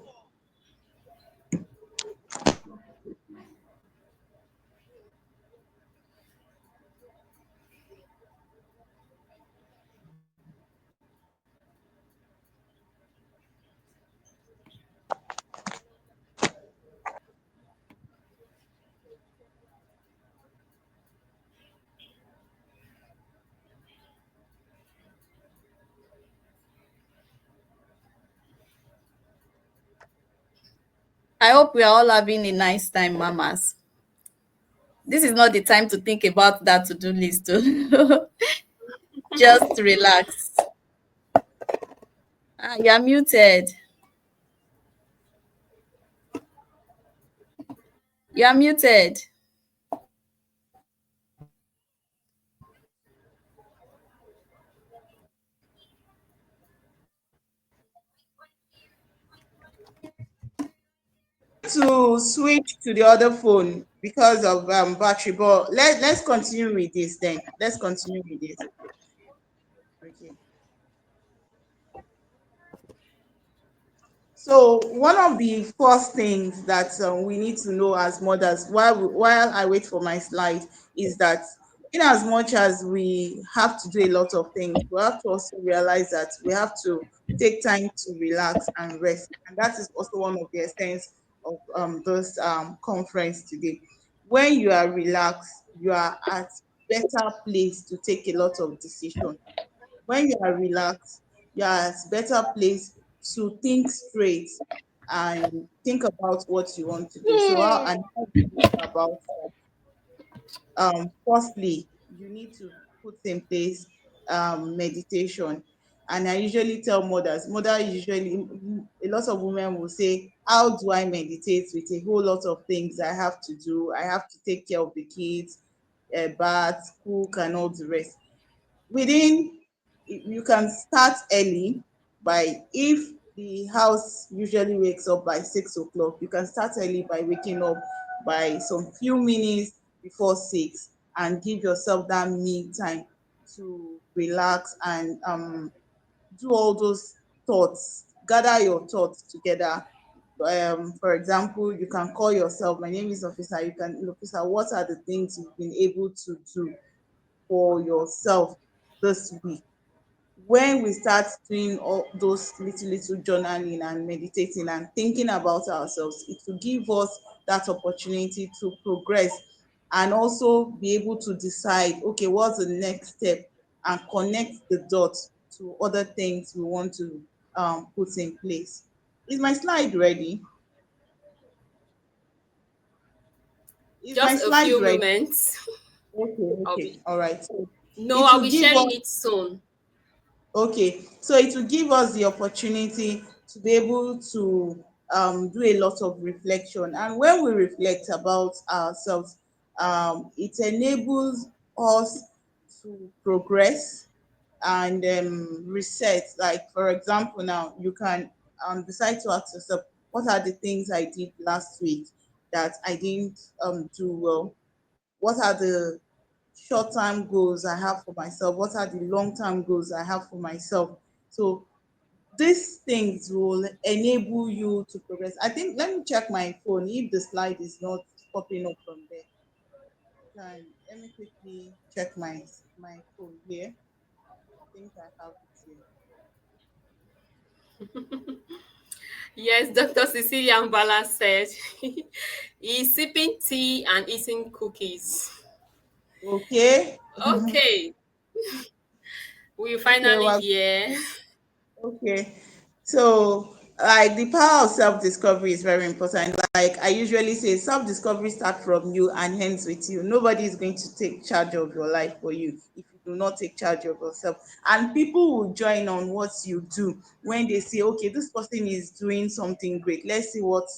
I hope we are all having a nice time, mamas. This is not the time to think about that to do list. Just relax. You're muted. You're muted. To switch to the other phone because of battery, but let's continue with this then. Let's continue with this. Okay. So one of the first things that we need to know as mothers, while I wait for my slide, is that in as much as we have to do a lot of things, we have to also realize that we have to take time to relax and rest, and that is also one of the essence of this conference today. When you are relaxed, you are at better place to take a lot of decision. When you are relaxed, you are at better place to think straight and think about what you want to do. So how do you go about firstly, you need to put in place meditation. And I usually tell mother usually, a lot of women will say, how do I meditate with a whole lot of things I have to do? I have to take care of the kids, bath, cook, and all the rest. Within, you can start early by, if the house usually wakes up by 6 o'clock, you can start early by waking up by some few minutes before 6 and give yourself that me time to relax and do all those thoughts, gather your thoughts together. For example, you can call yourself, my name is Officer, you can, Officer, what are the things you've been able to do for yourself this week? When we start doing all those little journaling and meditating and thinking about ourselves, it will give us that opportunity to progress and also be able to decide, okay, what's the next step, and connect the dots to other things we want to put in place. Is my slide ready? Is my Just a slide few ready? moments. Okay, I'll okay, be all right. So No, it I'll will be give sharing us. it soon. Okay, so it will give us the opportunity to be able to do a lot of reflection. And when we reflect about ourselves, it enables us to progress and reset. Like, for example, now you can decide to ask yourself, what are the things I did last week that I didn't do well? What are the short-term goals I have for myself? What are the long-term goals I have for myself? So these things will enable you to progress. I think, let me check my phone if the slide is not popping up from there. Let me quickly check my phone here. I think I have it here. Yes, Dr. Cecilia Mbala said he's sipping tea and eating cookies. Okay. Okay, we Okay, finally well, here. okay. So, like, the power of self-discovery is very important. Like I usually say, self-discovery starts from you and ends with you. Nobody is going to take charge of your life for you if you do not take charge of yourself. And people will join on what you do when they say, okay, this person is doing something great. Let's see what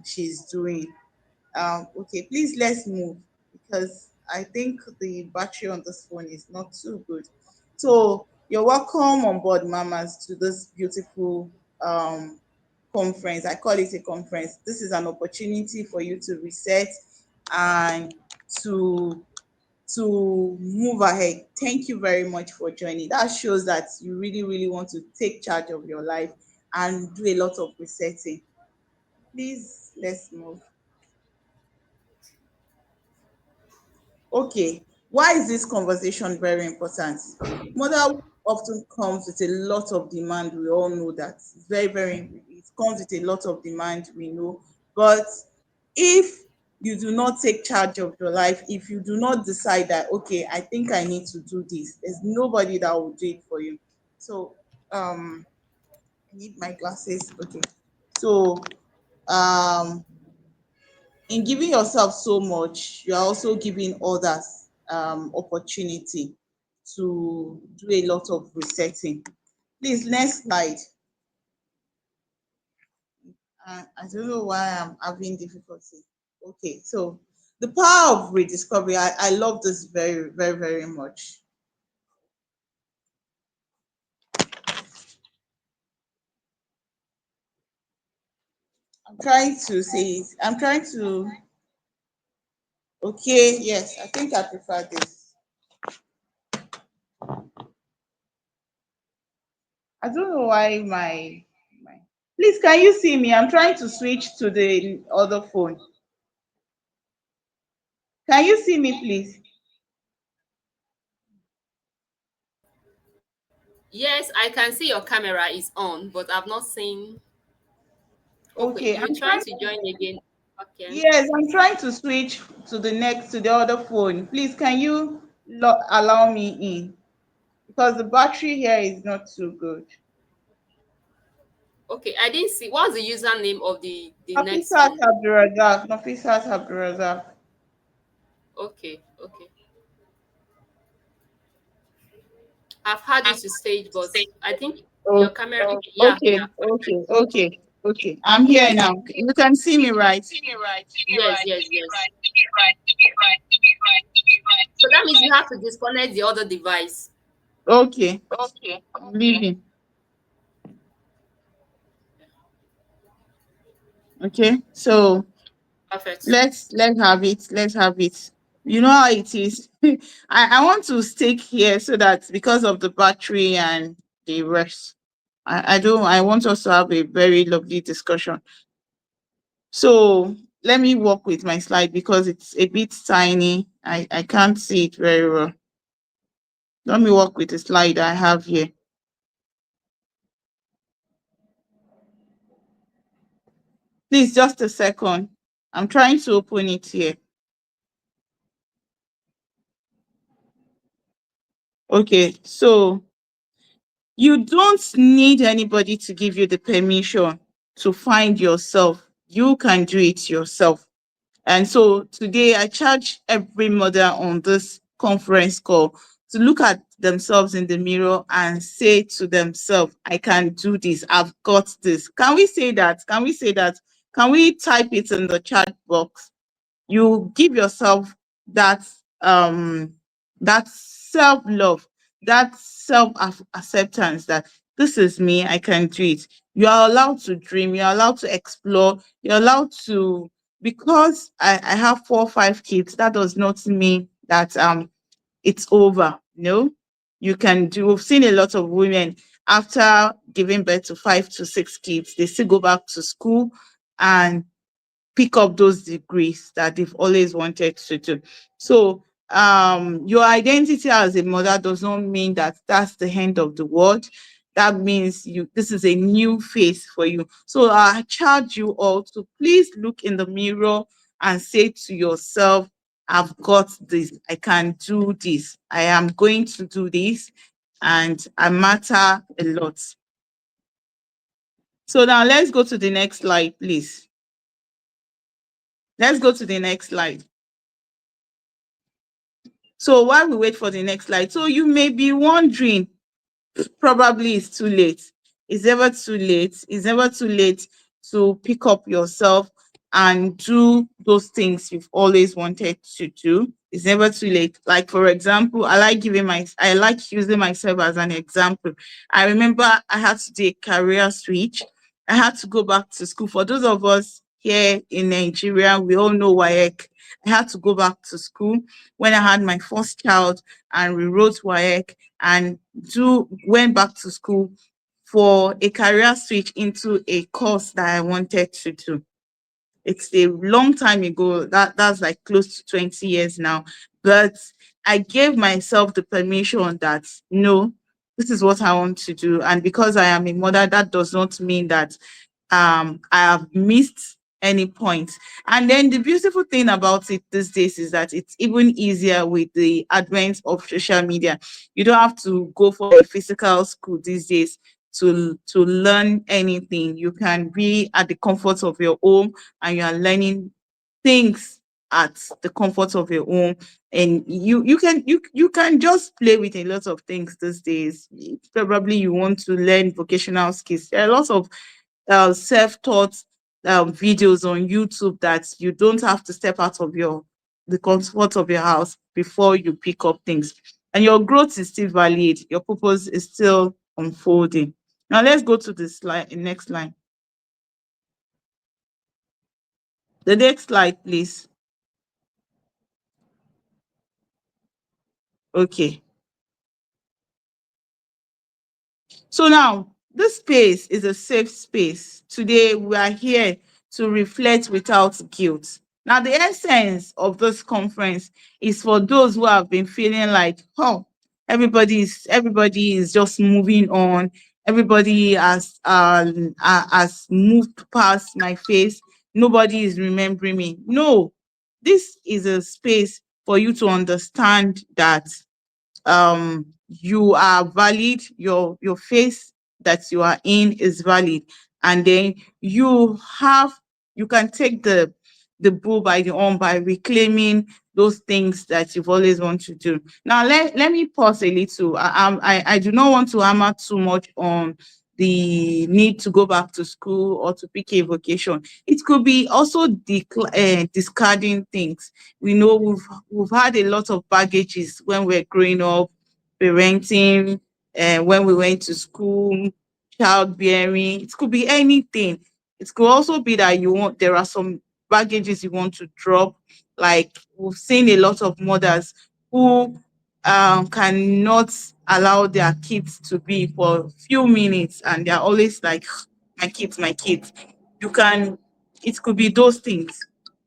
she's doing. Okay, please let's move because I think the battery on this phone is not too good. So you're welcome on board, mamas, to this beautiful um, conference. I call it a conference. This is an opportunity for you to reset and to move ahead. Thank you very much for joining. That shows that you really, really want to take charge of your life and do a lot of resetting. Please let's move. Okay, why is this conversation very important? Motherhood often comes with a lot of demand. We all know that. It's very, very, it comes with a lot of demand, we know. But if you do not take charge of your life, if you do not decide that, okay, I think I need to do this, there's nobody that will do it for you. So, I need my glasses. Okay. So, um, in giving yourself so much, you are also giving others opportunity to do a lot of resetting. Please, next slide. I don't know why I'm having difficulty. Okay, so the power of rediscovery. I love this very, very, very much. I'm trying to say it. I'm trying to. Okay, yes, I think I prefer this. I don't know why my. Please, can you see me? I'm trying to switch to the other phone. Can you see me, please? Yes, I can see your camera is on, but I've not seen. Okay, Okay, you're I'm trying trying. to join again. Okay. Yes, I'm trying to switch to the other phone. Please, can you allow me in? Because the battery here is not too good. Okay, I didn't see. What's the username of the next Nafisat phone? Abdulrasaq. Nafisat Abdulrasaq. Okay, okay. I've had you to stage, but I think Oh, your camera. Yeah, okay, okay, okay, okay. I'm here now. You can see me, right? yes, yes, yes. So that means you have to disconnect the other device. Okay, I'm leaving. Okay, so Perfect. let's have it. Let's have it. You know how it is. I want to stick here so that because of the battery and the rest, I don't. I want us to have a very lovely discussion. So let me work with my slide because it's a bit tiny. I can't see it very well. Let me work with the slide I have here. Please, just a second. I'm trying to open it here. Okay, so you don't need anybody to give you the permission to find yourself. You can do it yourself. And so today I charge every mother on this conference call to look at themselves in the mirror and say to themselves, I can do this. I've got this. Can we say that? Can we say that? Can we type it in the chat box? You give yourself that that self-love, that self-acceptance that this is me, I can do it. You are allowed to dream, you're allowed to explore, you're allowed to, because I have 4 or 5 kids, that does not mean that it's over. No, you can do. We've seen a lot of women after giving birth to 5 to 6 kids, they still go back to school and pick up those degrees that they've always wanted to do. So your identity as a mother does not mean that that's the end of the world. That means you this is a new phase for you. So I charge you all to please look in the mirror and say to yourself, I've got this, I can do this, I am going to do this, and I matter a lot. So now let's go to the next slide, please. Let's go to the next slide. So while we wait for the next slide, so you may be wondering, probably it's too late. It's never too late. It's never too late to pick up yourself and do those things you've always wanted to do. It's never too late. Like for example, I like using myself as an example. I remember I had to do a career switch. I had to go back to school. For those of us here in Nigeria, we all know WAEC. I had to go back to school when I had my first child and rewrote WAEC and went back to school for a career switch into a course that I wanted to do. It's a long time ago. That's like close to 20 years now. But I gave myself the permission that no, this is what I want to do. And because I am a mother, that does not mean that I have missed any point. And then the beautiful thing about it these days is that it's even easier with the advent of social media. You don't have to go for a physical school these days to learn anything. You can be at the comfort of your home and you are learning things at the comfort of your home, and you can just play with a lot of things these days. Probably you want to learn vocational skills. There are lots of self-taught videos on YouTube that you don't have to step out of the comfort of your house before you pick up things. And your growth is still valid. Your purpose is still unfolding. Now let's go to the slide, next line. The next slide, please. Okay. So now, this space is a safe space. Today, we are here to reflect without guilt. Now, the essence of this conference is for those who have been feeling like, oh, everybody is just moving on. Everybody has moved past my face. Nobody is remembering me. No, this is a space for you to understand that you are valid, your phase that you are in is valid, and then you can take the bull by the horn by reclaiming those things that you've always wanted to do. Now let me pause a little. I do not want to hammer too much on the need to go back to school or to pick a vocation. It could be also discarding things. We know we've had a lot of baggages when we're growing up, parenting, when we went to school, childbearing. It could be anything. It could also be that there are some baggages you want to drop. Like we've seen a lot of mothers who cannot allow their kids to be for a few minutes, and they're always like, my kids, my kids. You can, it could be those things.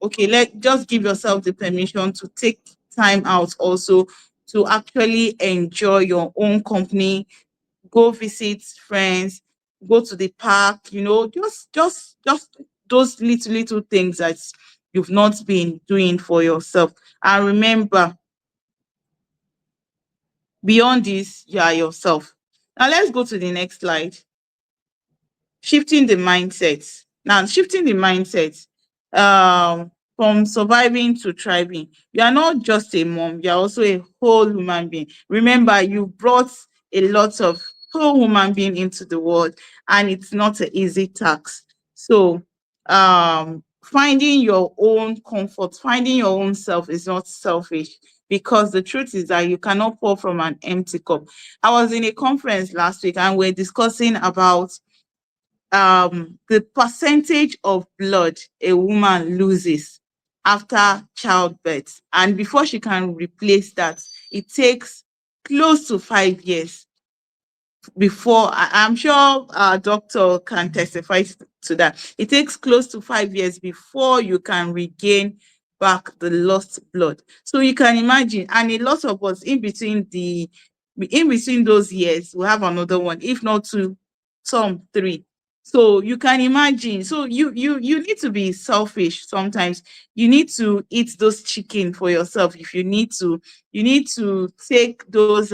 Okay, just give yourself the permission to take time out also to actually enjoy your own company, go visit friends, go to the park, just those little things that you've not been doing for yourself. And remember, beyond this, you are yourself. Now let's go to the next slide. Shifting the mindset. Now, shifting the mindset from surviving to thriving. You are not just a mom, you are also a whole human being. Remember, you brought a lot of whole human being into the world, and it's not an easy task. So, finding your own comfort, finding your own self is not selfish, because the truth is that you cannot pour from an empty cup. I was in a conference last week and we're discussing about the percentage of blood a woman loses after childbirth. And before she can replace that, it takes close to 5 years before. I'm sure our doctor can testify to that. It takes close to 5 years before you can regain back the lost blood. So you can imagine, and a lot of us in between those years, we have another one, if not two, some three. So you can imagine. So you need to be selfish sometimes. You need to eat those chicken for yourself. If you need to take those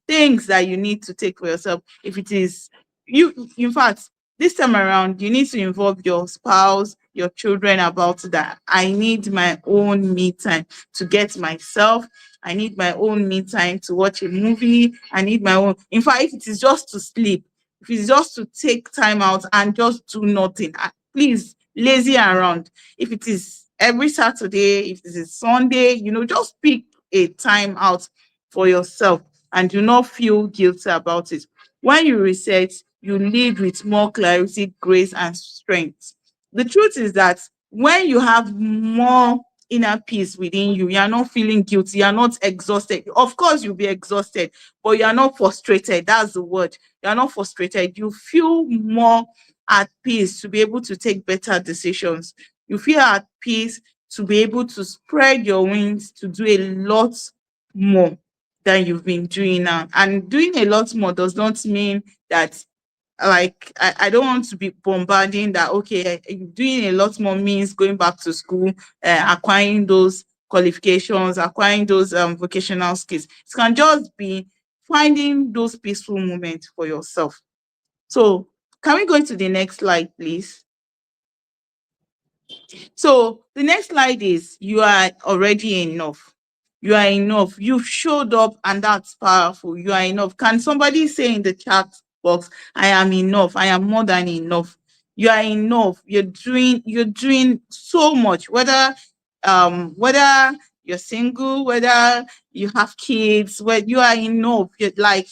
things that you need to take for yourself. If it is you, in fact, this time around, you need to involve your spouse, your children about that. I need my own me time to get myself. I need my own me time to watch a movie. I need my own. In fact, if it is just to sleep, if it's just to take time out and just do nothing, please, lazy around. If it is every Saturday, if it is Sunday, just pick a time out for yourself and do not feel guilty about it. When you reset, you lead with more clarity, grace, and strength. The truth is that when you have more inner peace within you, you are not feeling guilty, you are not exhausted. Of course, you'll be exhausted, but you are not frustrated. That's the word. You are not frustrated. You feel more at peace to be able to take better decisions. You feel at peace to be able to spread your wings to do a lot more than you've been doing now. And doing a lot more does not mean that, like, I don't want to be bombarding that, okay, doing a lot more means going back to school, acquiring those qualifications, acquiring those vocational skills. It can just be finding those peaceful moments for yourself. So can we go to the next slide, please? So the next slide is, you are already enough. You are enough. You've showed up, and that's powerful. You are enough. Can somebody say in the chat box, I am enough. I am more than enough. You are enough. You're doing so much, whether you're single, whether you have kids, where you are enough. You're like,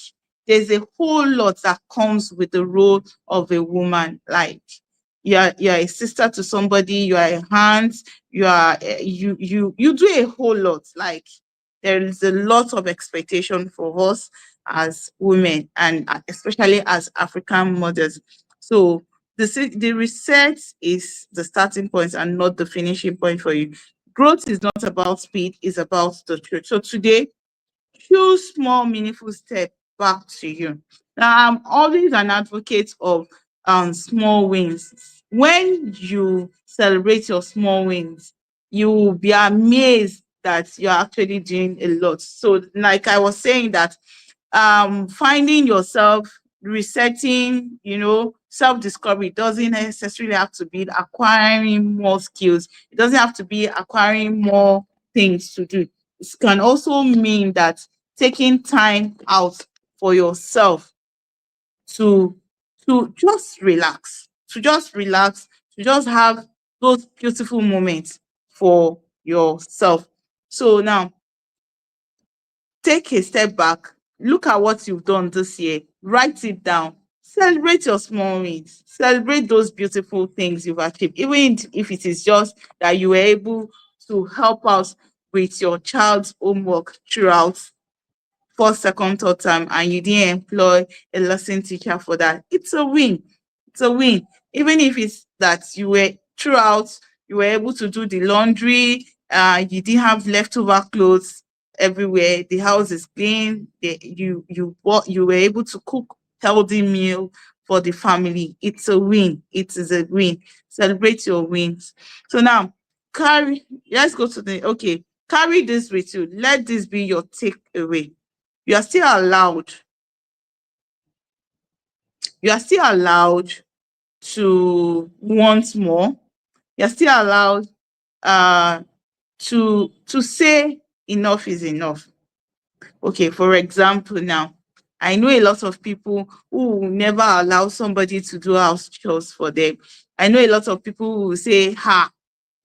there's a whole lot that comes with the role of a woman. Like, you're a sister to somebody, you are a aunt, you do a whole lot. Like, there is a lot of expectation for us as women, and especially as African mothers. So the research is the starting point and not the finishing point for you. Growth is not about speed, it's about the truth. So today, choose small, meaningful step back to you. Now, I'm always an advocate of small wins. When you celebrate your small wins, you will be amazed that you're actually doing a lot. So, like I was saying, that finding yourself, resetting, self-discovery doesn't necessarily have to be acquiring more skills. It doesn't have to be acquiring more things to do. It can also mean that taking time out for yourself to to just have those beautiful moments for yourself. So now, take a step back, look at what you've done this year, write it down, celebrate your small wins, celebrate those beautiful things you've achieved, even if it is just that you were able to help out with your child's homework throughout first, second, third time, and you didn't employ a lesson teacher for that. It's a win. It's a win. Even if it's that you were able to do the laundry, you didn't have leftover clothes everywhere, the house is clean, you were able to cook healthy meal for the family. It's a win. It is a win. Celebrate your wins. So now, let's go to the, okay, carry this with you. Let this be your takeaway. You are still allowed, you are still allowed to want more. You're still allowed to say enough is enough. Okay, for example, now, I know a lot of people who will never allow somebody to do house chores for them. I know a lot of people who will say, ha,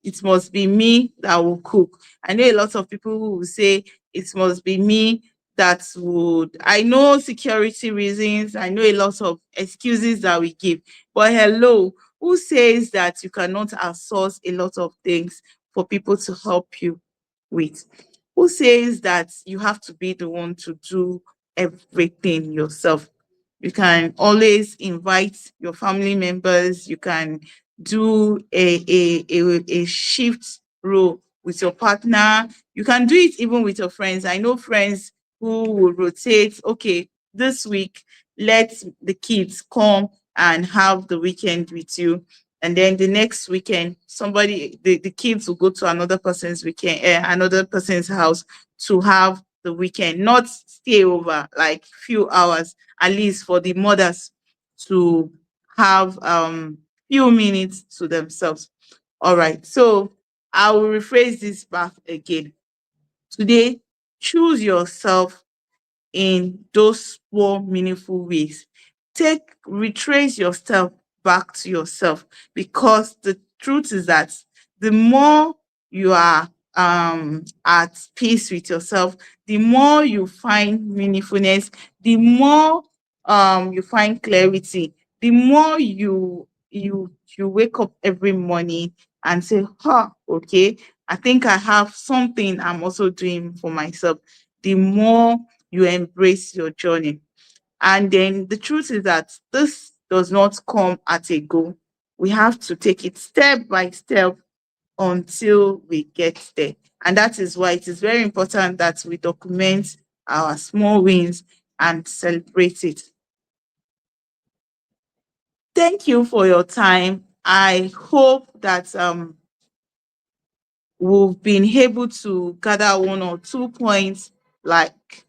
it must be me that will cook. I know a lot of people who will say it must be me that would. I know security reasons. I know a lot of excuses that we give. But hello, who says that you cannot outsource a lot of things for people to help you with? Who says that you have to be the one to do everything yourself? You can always invite your family members. You can do a shift role with your partner. You can do it even with your friends. I know friends who will rotate. Okay, this week, let the kids come and have the weekend with you. And then the next weekend, the kids will go to another person's house to have the weekend, not stay over like few hours, at least for the mothers to have few minutes to themselves. All right, so I will rephrase this back again. Today, choose yourself in those small, meaningful ways. Retrace yourself back to yourself, because the truth is that the more you are at peace with yourself, the more you find meaningfulness, the more you find clarity, the more you wake up every morning and say, huh, okay, I think I have something I'm also doing for myself. The more you embrace your journey. And then the truth is that this does not come at a go. We have to take it step by step until we get there. And that is why it is very important that we document our small wins and celebrate it. Thank you for your time. I hope that we've been able to gather one or two points, like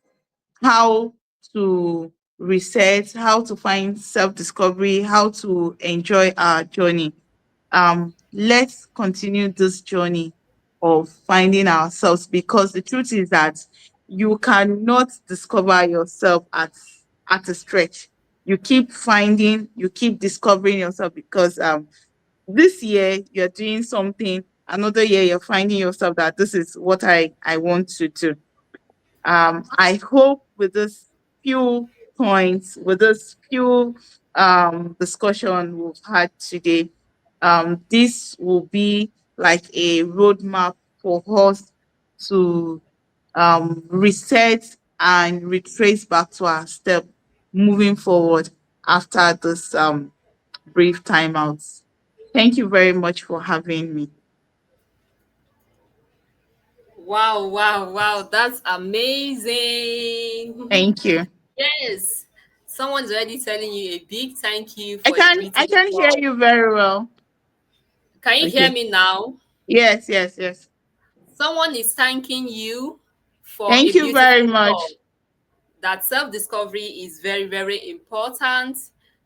how to reset, how to find self-discovery, how to enjoy our journey. Let's continue this journey of finding ourselves, because the truth is that you cannot discover yourself at a stretch. You keep finding, you keep discovering yourself, because this year you're doing something, another year you're finding yourself that this is what I want to do. I hope with this few points, with this few discussion we've had today, this will be like a roadmap for us to reset and retrace back to our step moving forward after this brief timeouts. Thank you very much for having me. Wow, wow, wow. That's amazing. Thank you. Yes. Someone's already telling you a big thank you I for a can greeting. I can hear you very well. Can you hear Okay. me now? Yes, yes, yes. Someone is thanking you for a Thank you beautiful very much. talk. That self discovery is very, very important.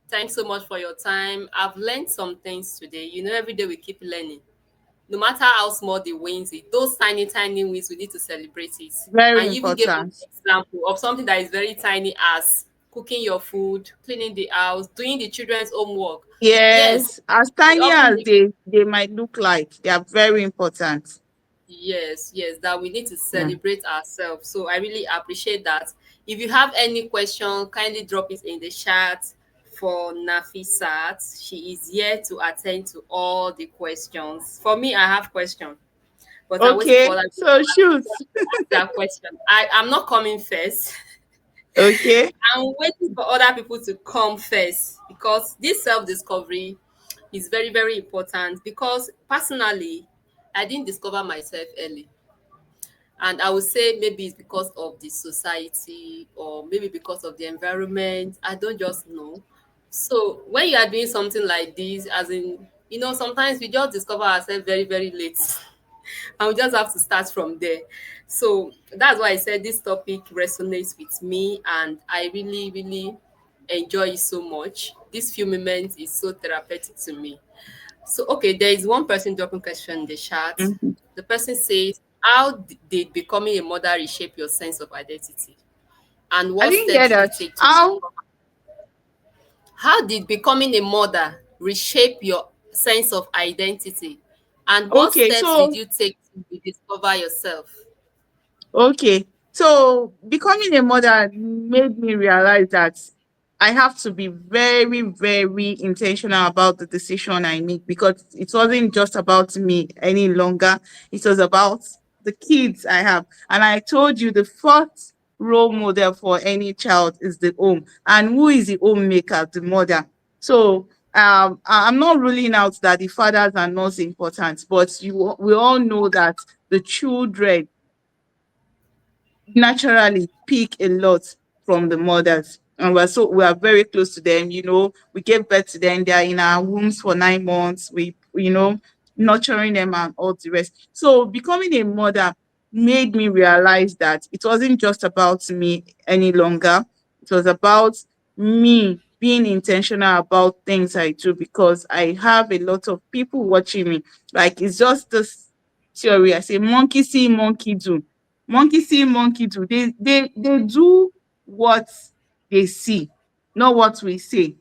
Thanks so much for your time. I've learned some things today. You know, every day we keep learning. No matter how small the wins is, those tiny, tiny wins, we need to celebrate it. Very And you even gave an important. example of something that is very tiny as cooking your food, cleaning the house, doing the children's homework. Yes, Yes, as we tiny often as neg- they might look like, they are very important. yes, yes, that we need to Mm. celebrate ourselves. So I really appreciate that. If you have any question, kindly drop it in the chat for Nafisat. She is here to attend to all the questions. For me, I have questions, but I'm waiting for Okay, other people so shoot. to ask their question. I'm not coming first. Okay. I'm waiting for other people to come first because this self-discovery is very, very important because personally, I didn't discover myself early. And I would say maybe it's because of the society or maybe because of the environment. I don't just know. So when you are doing something like this, as in, sometimes we just discover ourselves very, very late. And we just have to start from there. So that's why I said this topic resonates with me and I really, really enjoy it so much. This few moments is so therapeutic to me. So, okay, there is one person dropping question in the chat. Mhm. The person says, how did becoming a mother reshape your sense of identity? And I what didn't steps get did you that. take to How? discover? How did becoming a mother reshape your sense of identity? And what Okay, steps did so you take to discover yourself? okay. So becoming a mother made me realize that I have to be very, very intentional about the decision I make because it wasn't just about me any longer. It was about the kids I have. And I told you the first role model for any child is the home. And who is the homemaker? The mother. So I'm not ruling out that the fathers are not important, but we all know that the children naturally pick a lot from the mothers. And we are very close to them, we gave birth to them, they are in our wombs for 9 months, nurturing them and all the rest. So becoming a mother made me realize that it wasn't just about me any longer. It was about me being intentional about things I do because I have a lot of people watching me. Like it's just this theory. I say monkey see, monkey do. Monkey see, monkey do. They do what they see, not what we say.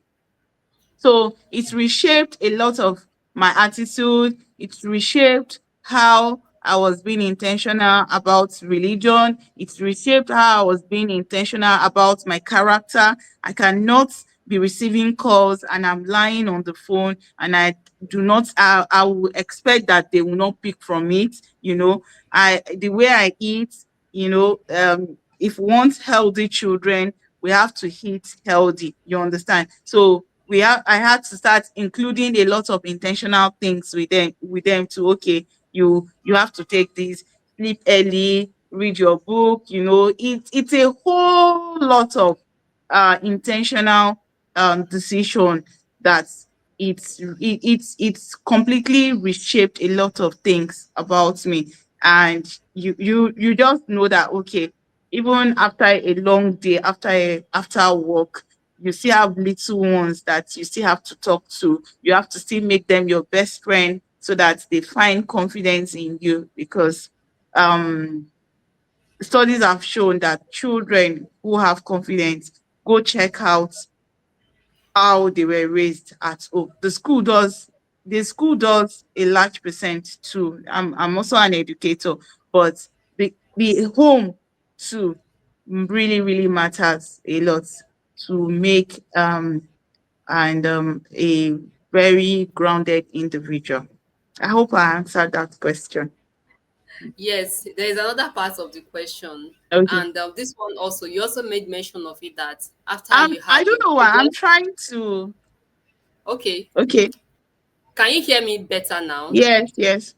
So it reshaped a lot of my attitude. It reshaped how I was being intentional about religion. It reshaped how I was being intentional about my character. I cannot be receiving calls and I'm lying on the phone and I will expect that they will not pick from it. The way I eat, if we want healthy children, we have to eat healthy. You understand? So I had to start including a lot of intentional things with them to okay, you have to take this, sleep early, read your book, it's a whole lot of intentional decision that it's completely reshaped a lot of things about me. And you just know that okay, even after a long day, after work, you still have little ones that you still have to talk to. You have to still make them your best friend so that they find confidence in you because um studies have shown that children who have confidence go check out how they were raised at home. The school does a large percent too. I'm also an educator, but the home too really, really matters a lot to make and a very grounded individual. I hope I answered that question. Yes, there is another part of the question, Okay. and this one also, you also made mention of it that after you I had don't your know why children. I'm trying to. Okay, Okay. can you hear me better now? Yes, yes,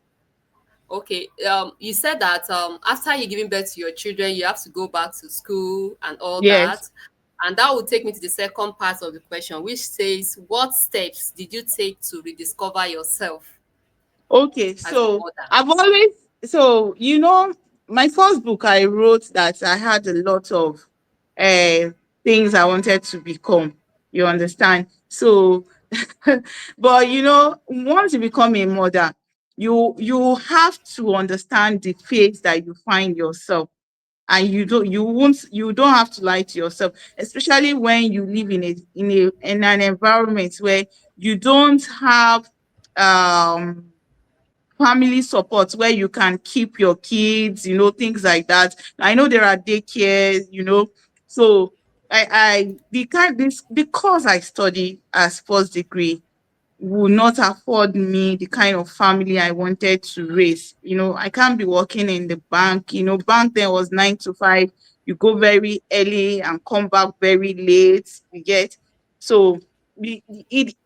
Okay, you said that after you giving birth to your children, you have to go back to school and all yes. that. And that will take me to the second part of the question, which says, what steps did you take to rediscover yourself Okay, as a so mother? I've always, so my first book I wrote that I had a lot of uh things I wanted to become. You understand? So, but once you become a mother, you have to understand the phase that you find yourself, and you don't have to lie to yourself, especially when you live in an environment where you don't have um family support, where you can keep your kids, things like that. I know there are daycare, so I the kind this because I study as first degree would not afford me the kind of family I wanted to raise. I can't be working in the bank. Bank then was 9 to 5. You go very early and come back very late. You get. So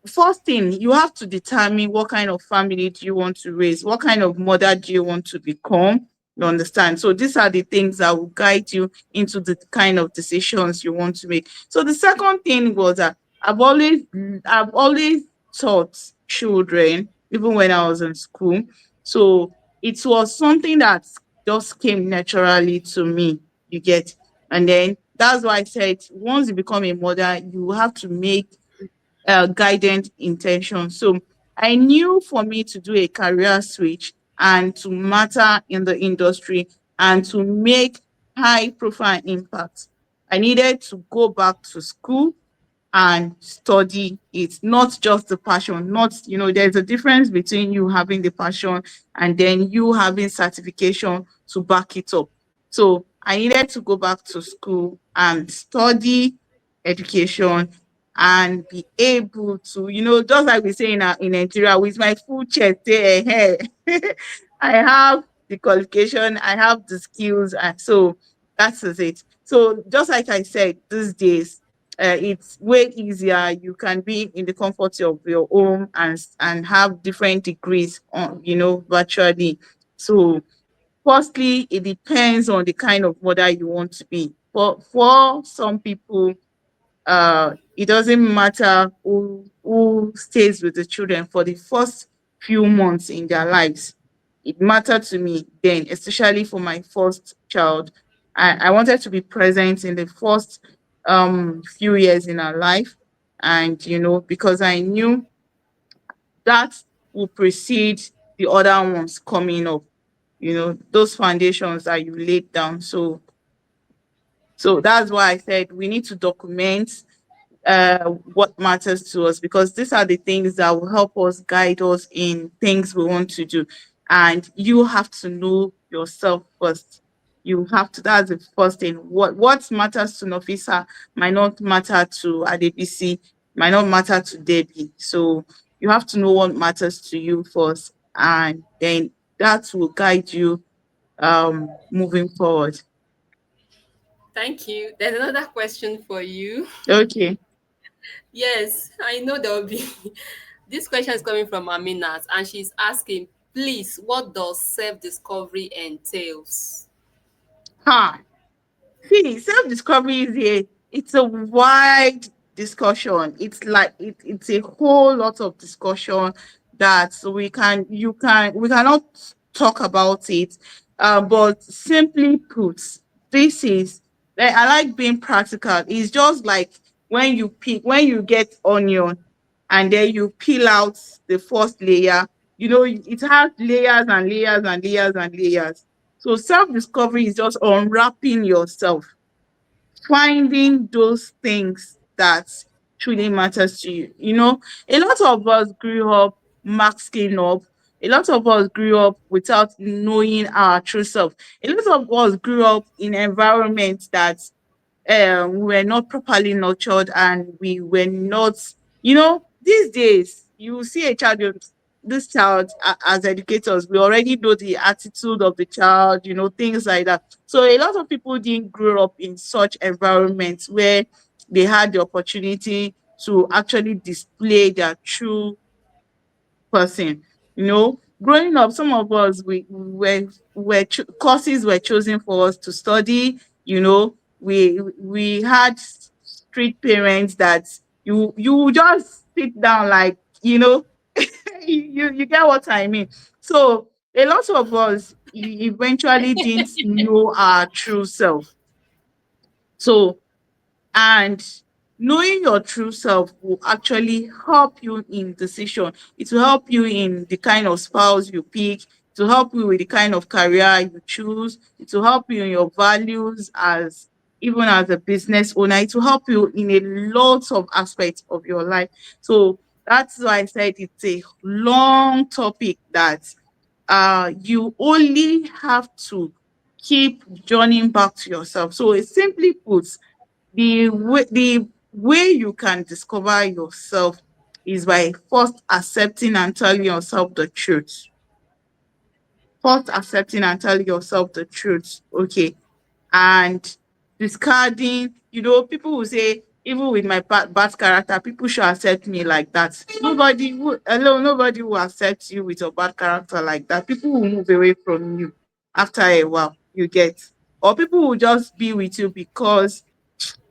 first thing, you have to determine what kind of family do you want to raise, what kind of mother do you want to become. You understand? So these are the things that will guide you into the kind of decisions you want to make. So the second thing was that I've always taught children, even when I was in school. So it was something that just came naturally to me, you get. And then that's why I said once you become a mother, you have to make guidance intention. So I knew for me to do a career switch and to matter in the industry and to make high profile impact, I needed to go back to school and study it, not just the passion. Not, there's a difference between you having the passion and then you having certification to back it up. So I needed to go back to school and study education and be able to, just like we say in Nigeria, with my full chest, say, I have the qualification, I have the skills, and so that is it. So just like I said, these days, it's way easier. You can be in the comfort of your home and have different degrees on, virtually. So firstly, it depends on the kind of mother you want to be. For some people, it doesn't matter who stays with the children for the first few months in their lives. It mattered to me then, especially for my first child. I wanted to be present in the first few years in her life, and because I knew that will precede the other ones coming up, those foundations that you laid down. So that's why I said we need to document what matters to us, because these are the things that will help us guide us in things we want to do. And you have to know yourself first. You have to, that's the first thing. What matters to Nofisa might not matter to Adebisi, might not matter to Debbie. So you have to know what matters to you first, and then that will guide you moving forward. Thank you. There's another question for you. Okay. Yes, I know there will be. This question is coming from Aminat, and she's asking, please, what does self discovery entails? Huh. See, self-discovery it's a wide discussion. It's a whole lot of discussion that we cannot talk about it. But simply put, this is I like being practical. It's just like when you get onion and then you peel out the first layer, it has layers and layers and layers and layers. So self-discovery is just unwrapping yourself, finding those things that truly matters to you. A lot of us grew up masking up. A lot of us grew up without knowing our true self. A lot of us grew up in environments that we were not properly nurtured, and we were not, these days you see a child, this child, as educators, we already know the attitude of the child, things like that. So a lot of people didn't grow up in such environments where they had the opportunity to actually display their true person. Growing up, some of us, courses were chosen for us to study. We had strict parents that you just sit down, like, you get what I mean. So a lot of us eventually didn't know our true self. So, and knowing your true self will actually help you in decision. It will help you in the kind of spouse you pick. It will help you with the kind of career you choose. It will help you in your values, as even as a business owner. It will help you in a lot of aspects of your life. So that's why I said it's a long topic that you only have to keep journeying back to yourself. So it simply put, the way you can discover yourself is by first accepting and telling yourself the truth. First accepting and telling yourself the truth. Okay. And discarding, people will say, even with my bad character, people should accept me like that. Nobody will accept you with your bad character like that. People will move away from you after a while, you get. Or people will just be with you because,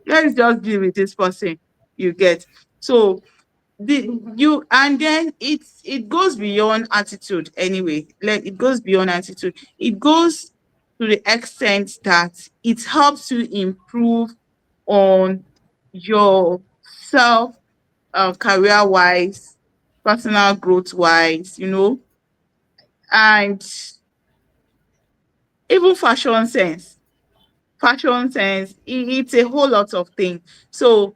let's just be with this person, you get. So and then it goes beyond attitude anyway. Like, it goes beyond attitude. It goes to the extent that it helps you improve on yourself, career wise, personal growth wise, and even fashion sense, it's a whole lot of things. So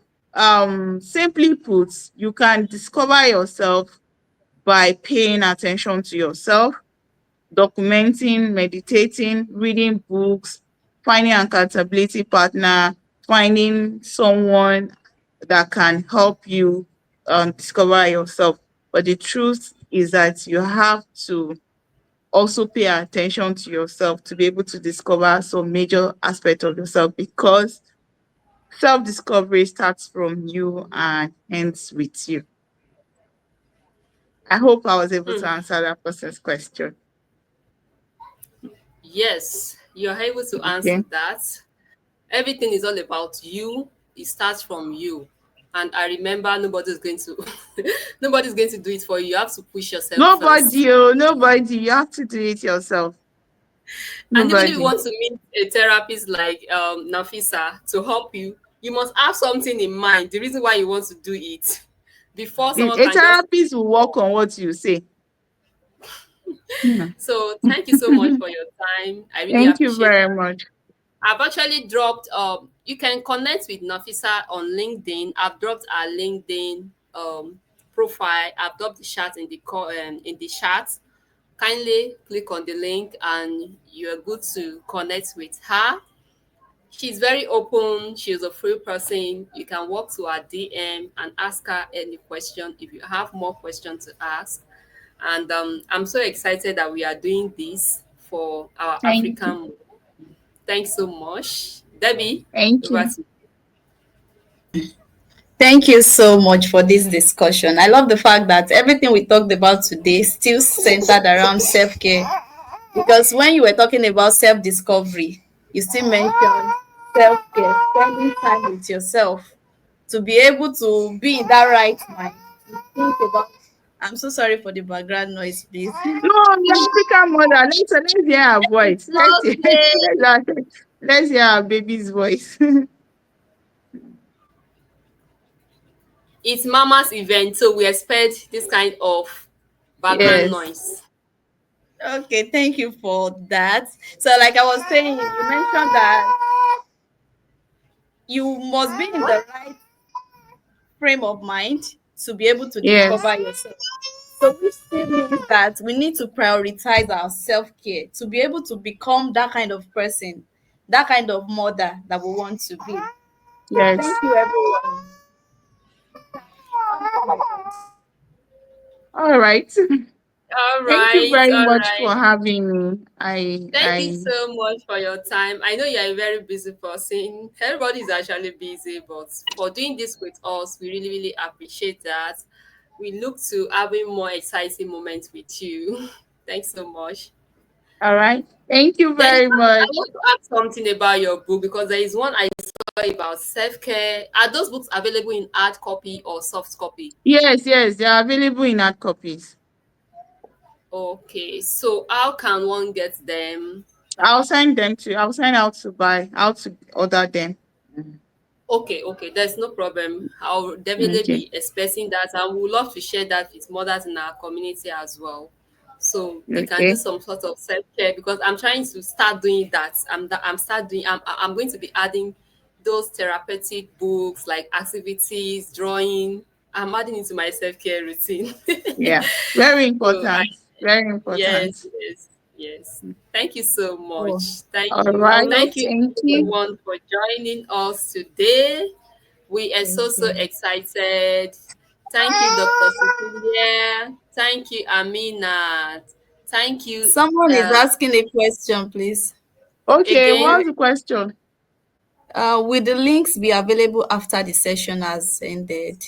simply put, you can discover yourself by paying attention to yourself, documenting, meditating, reading books, finding an accountability partner, finding someone that can help you discover yourself. But the truth is that you have to also pay attention to yourself to be able to discover some major aspect of yourself, because self-discovery starts from you and ends with you. I hope I was able to answer that person's question. Yes, you're able to answer Okay. that. Everything is all about you. It starts from you. And I remember nobody's going to nobody's going to do it for you. You have to push yourself first. Nobody. You have to do it yourself. And even if you Nobody. want to meet a therapist like Nafisa to help you, you must have something in mind, the reason why you want to do it, before someone A can just. therapist will work on what you say. Hmm. So thank you so much for your time. I really Thank you appreciate very that. much. I've actually dropped you can connect with Nafisa on LinkedIn. I've dropped our LinkedIn profile. I've dropped the chat in the chat. Kindly click on the link and you're good to connect with her. She's very open. She's a free person. You can walk to her DM and ask her any question if you have more questions to ask. And I'm so excited that we are doing this for our Thank you. African. Thanks so much. Debbie, Thank over you. to you. Thank you so much for this discussion. I love the fact that everything we talked about today still centered around self-care. Because when you were talking about self-discovery, you still mentioned self-care, spending time with yourself to be able to be in that right mind. To think about. I'm so sorry for the background noise, please. No, the African mother. Let's hear her voice. It's Let's hear, okay. let's hear our baby's voice. It's Mama's event, so we expect this kind of background Yes. noise. Okay, thank you for that. So, like I was saying, you mentioned that you must be in the right frame of mind to be able to Yes. discover yourself. So, which still means that we need to prioritize our self care to be able to become that kind of person, that kind of mother that we want to be. Yes. Thank you, everyone. All right. All Thank you right, very all much for right. having me. Thank you so much for your time. I know you're a very busy person. Everybody is actually busy, but for doing this with us, we really, really appreciate that. We look to having more exciting moments with you. Thanks so much. all right. Thank you Then very I much. want to ask something about your book because there is one I saw about self care. Are those books available in hard copy or soft copy? Yes, yes, they are available in hard copies. Okay, so how can one get them? I'll send out to buy, how to order them. Okay, okay, there's no problem. I'll definitely Okay, be expecting that, and we would love to share that with mothers in our community as well. So they can do okay, some sort of self care because I'm trying to start doing that. I'm start doing. I'm going to be adding those therapeutic books like activities, drawing. I'm adding into my self care routine. yeah. Very So I important. Very Yes, important. yes, yes. Thank you so Oh, much. Thank All you. right. hello. Thank you Thank you. everyone for joining us today. We are Thank so you. excited. Thank you, Dr. Cecilia. Thank you, Amina. Thank you Someone is asking a question, please. Okay, again. what's the question? Will the links be available after the session has ended?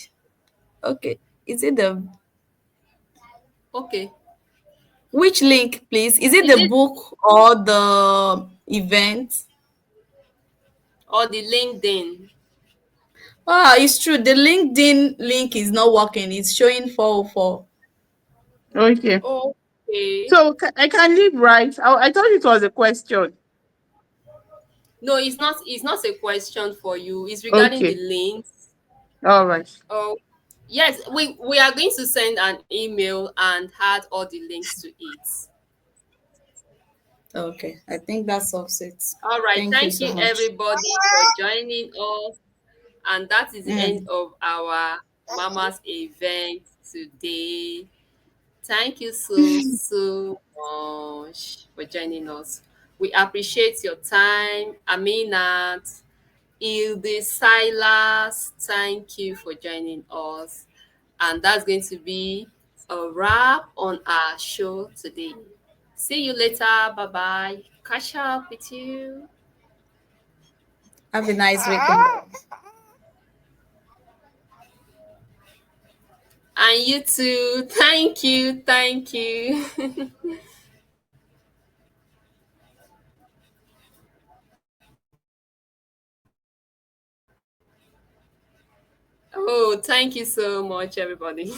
Okay. Is it the Okay. which link, please? Is it Is the it book or the event? or the LinkedIn? Ah, it's true. The LinkedIn link is not working. It's showing 404. Okay. Okay. So I can leave, right? I thought it was a question. No, it's not a question for you. It's regarding the Okay. links. All right. Oh, yes, we are going to send an email and add all the links to it. Okay. I think that solves it. All right, Thank you thank so you much. everybody for joining us, and that is the end Mm. of our Mama's event today. Thank you so much for joining us. We appreciate your time, Aminat, Ilde Silas. Thank you for joining us. And that's going to be a wrap on our show today. See you later. Bye bye. Catch up with you. Have a nice weekend. And you too. Thank you. Thank you. Oh, thank you so much, everybody.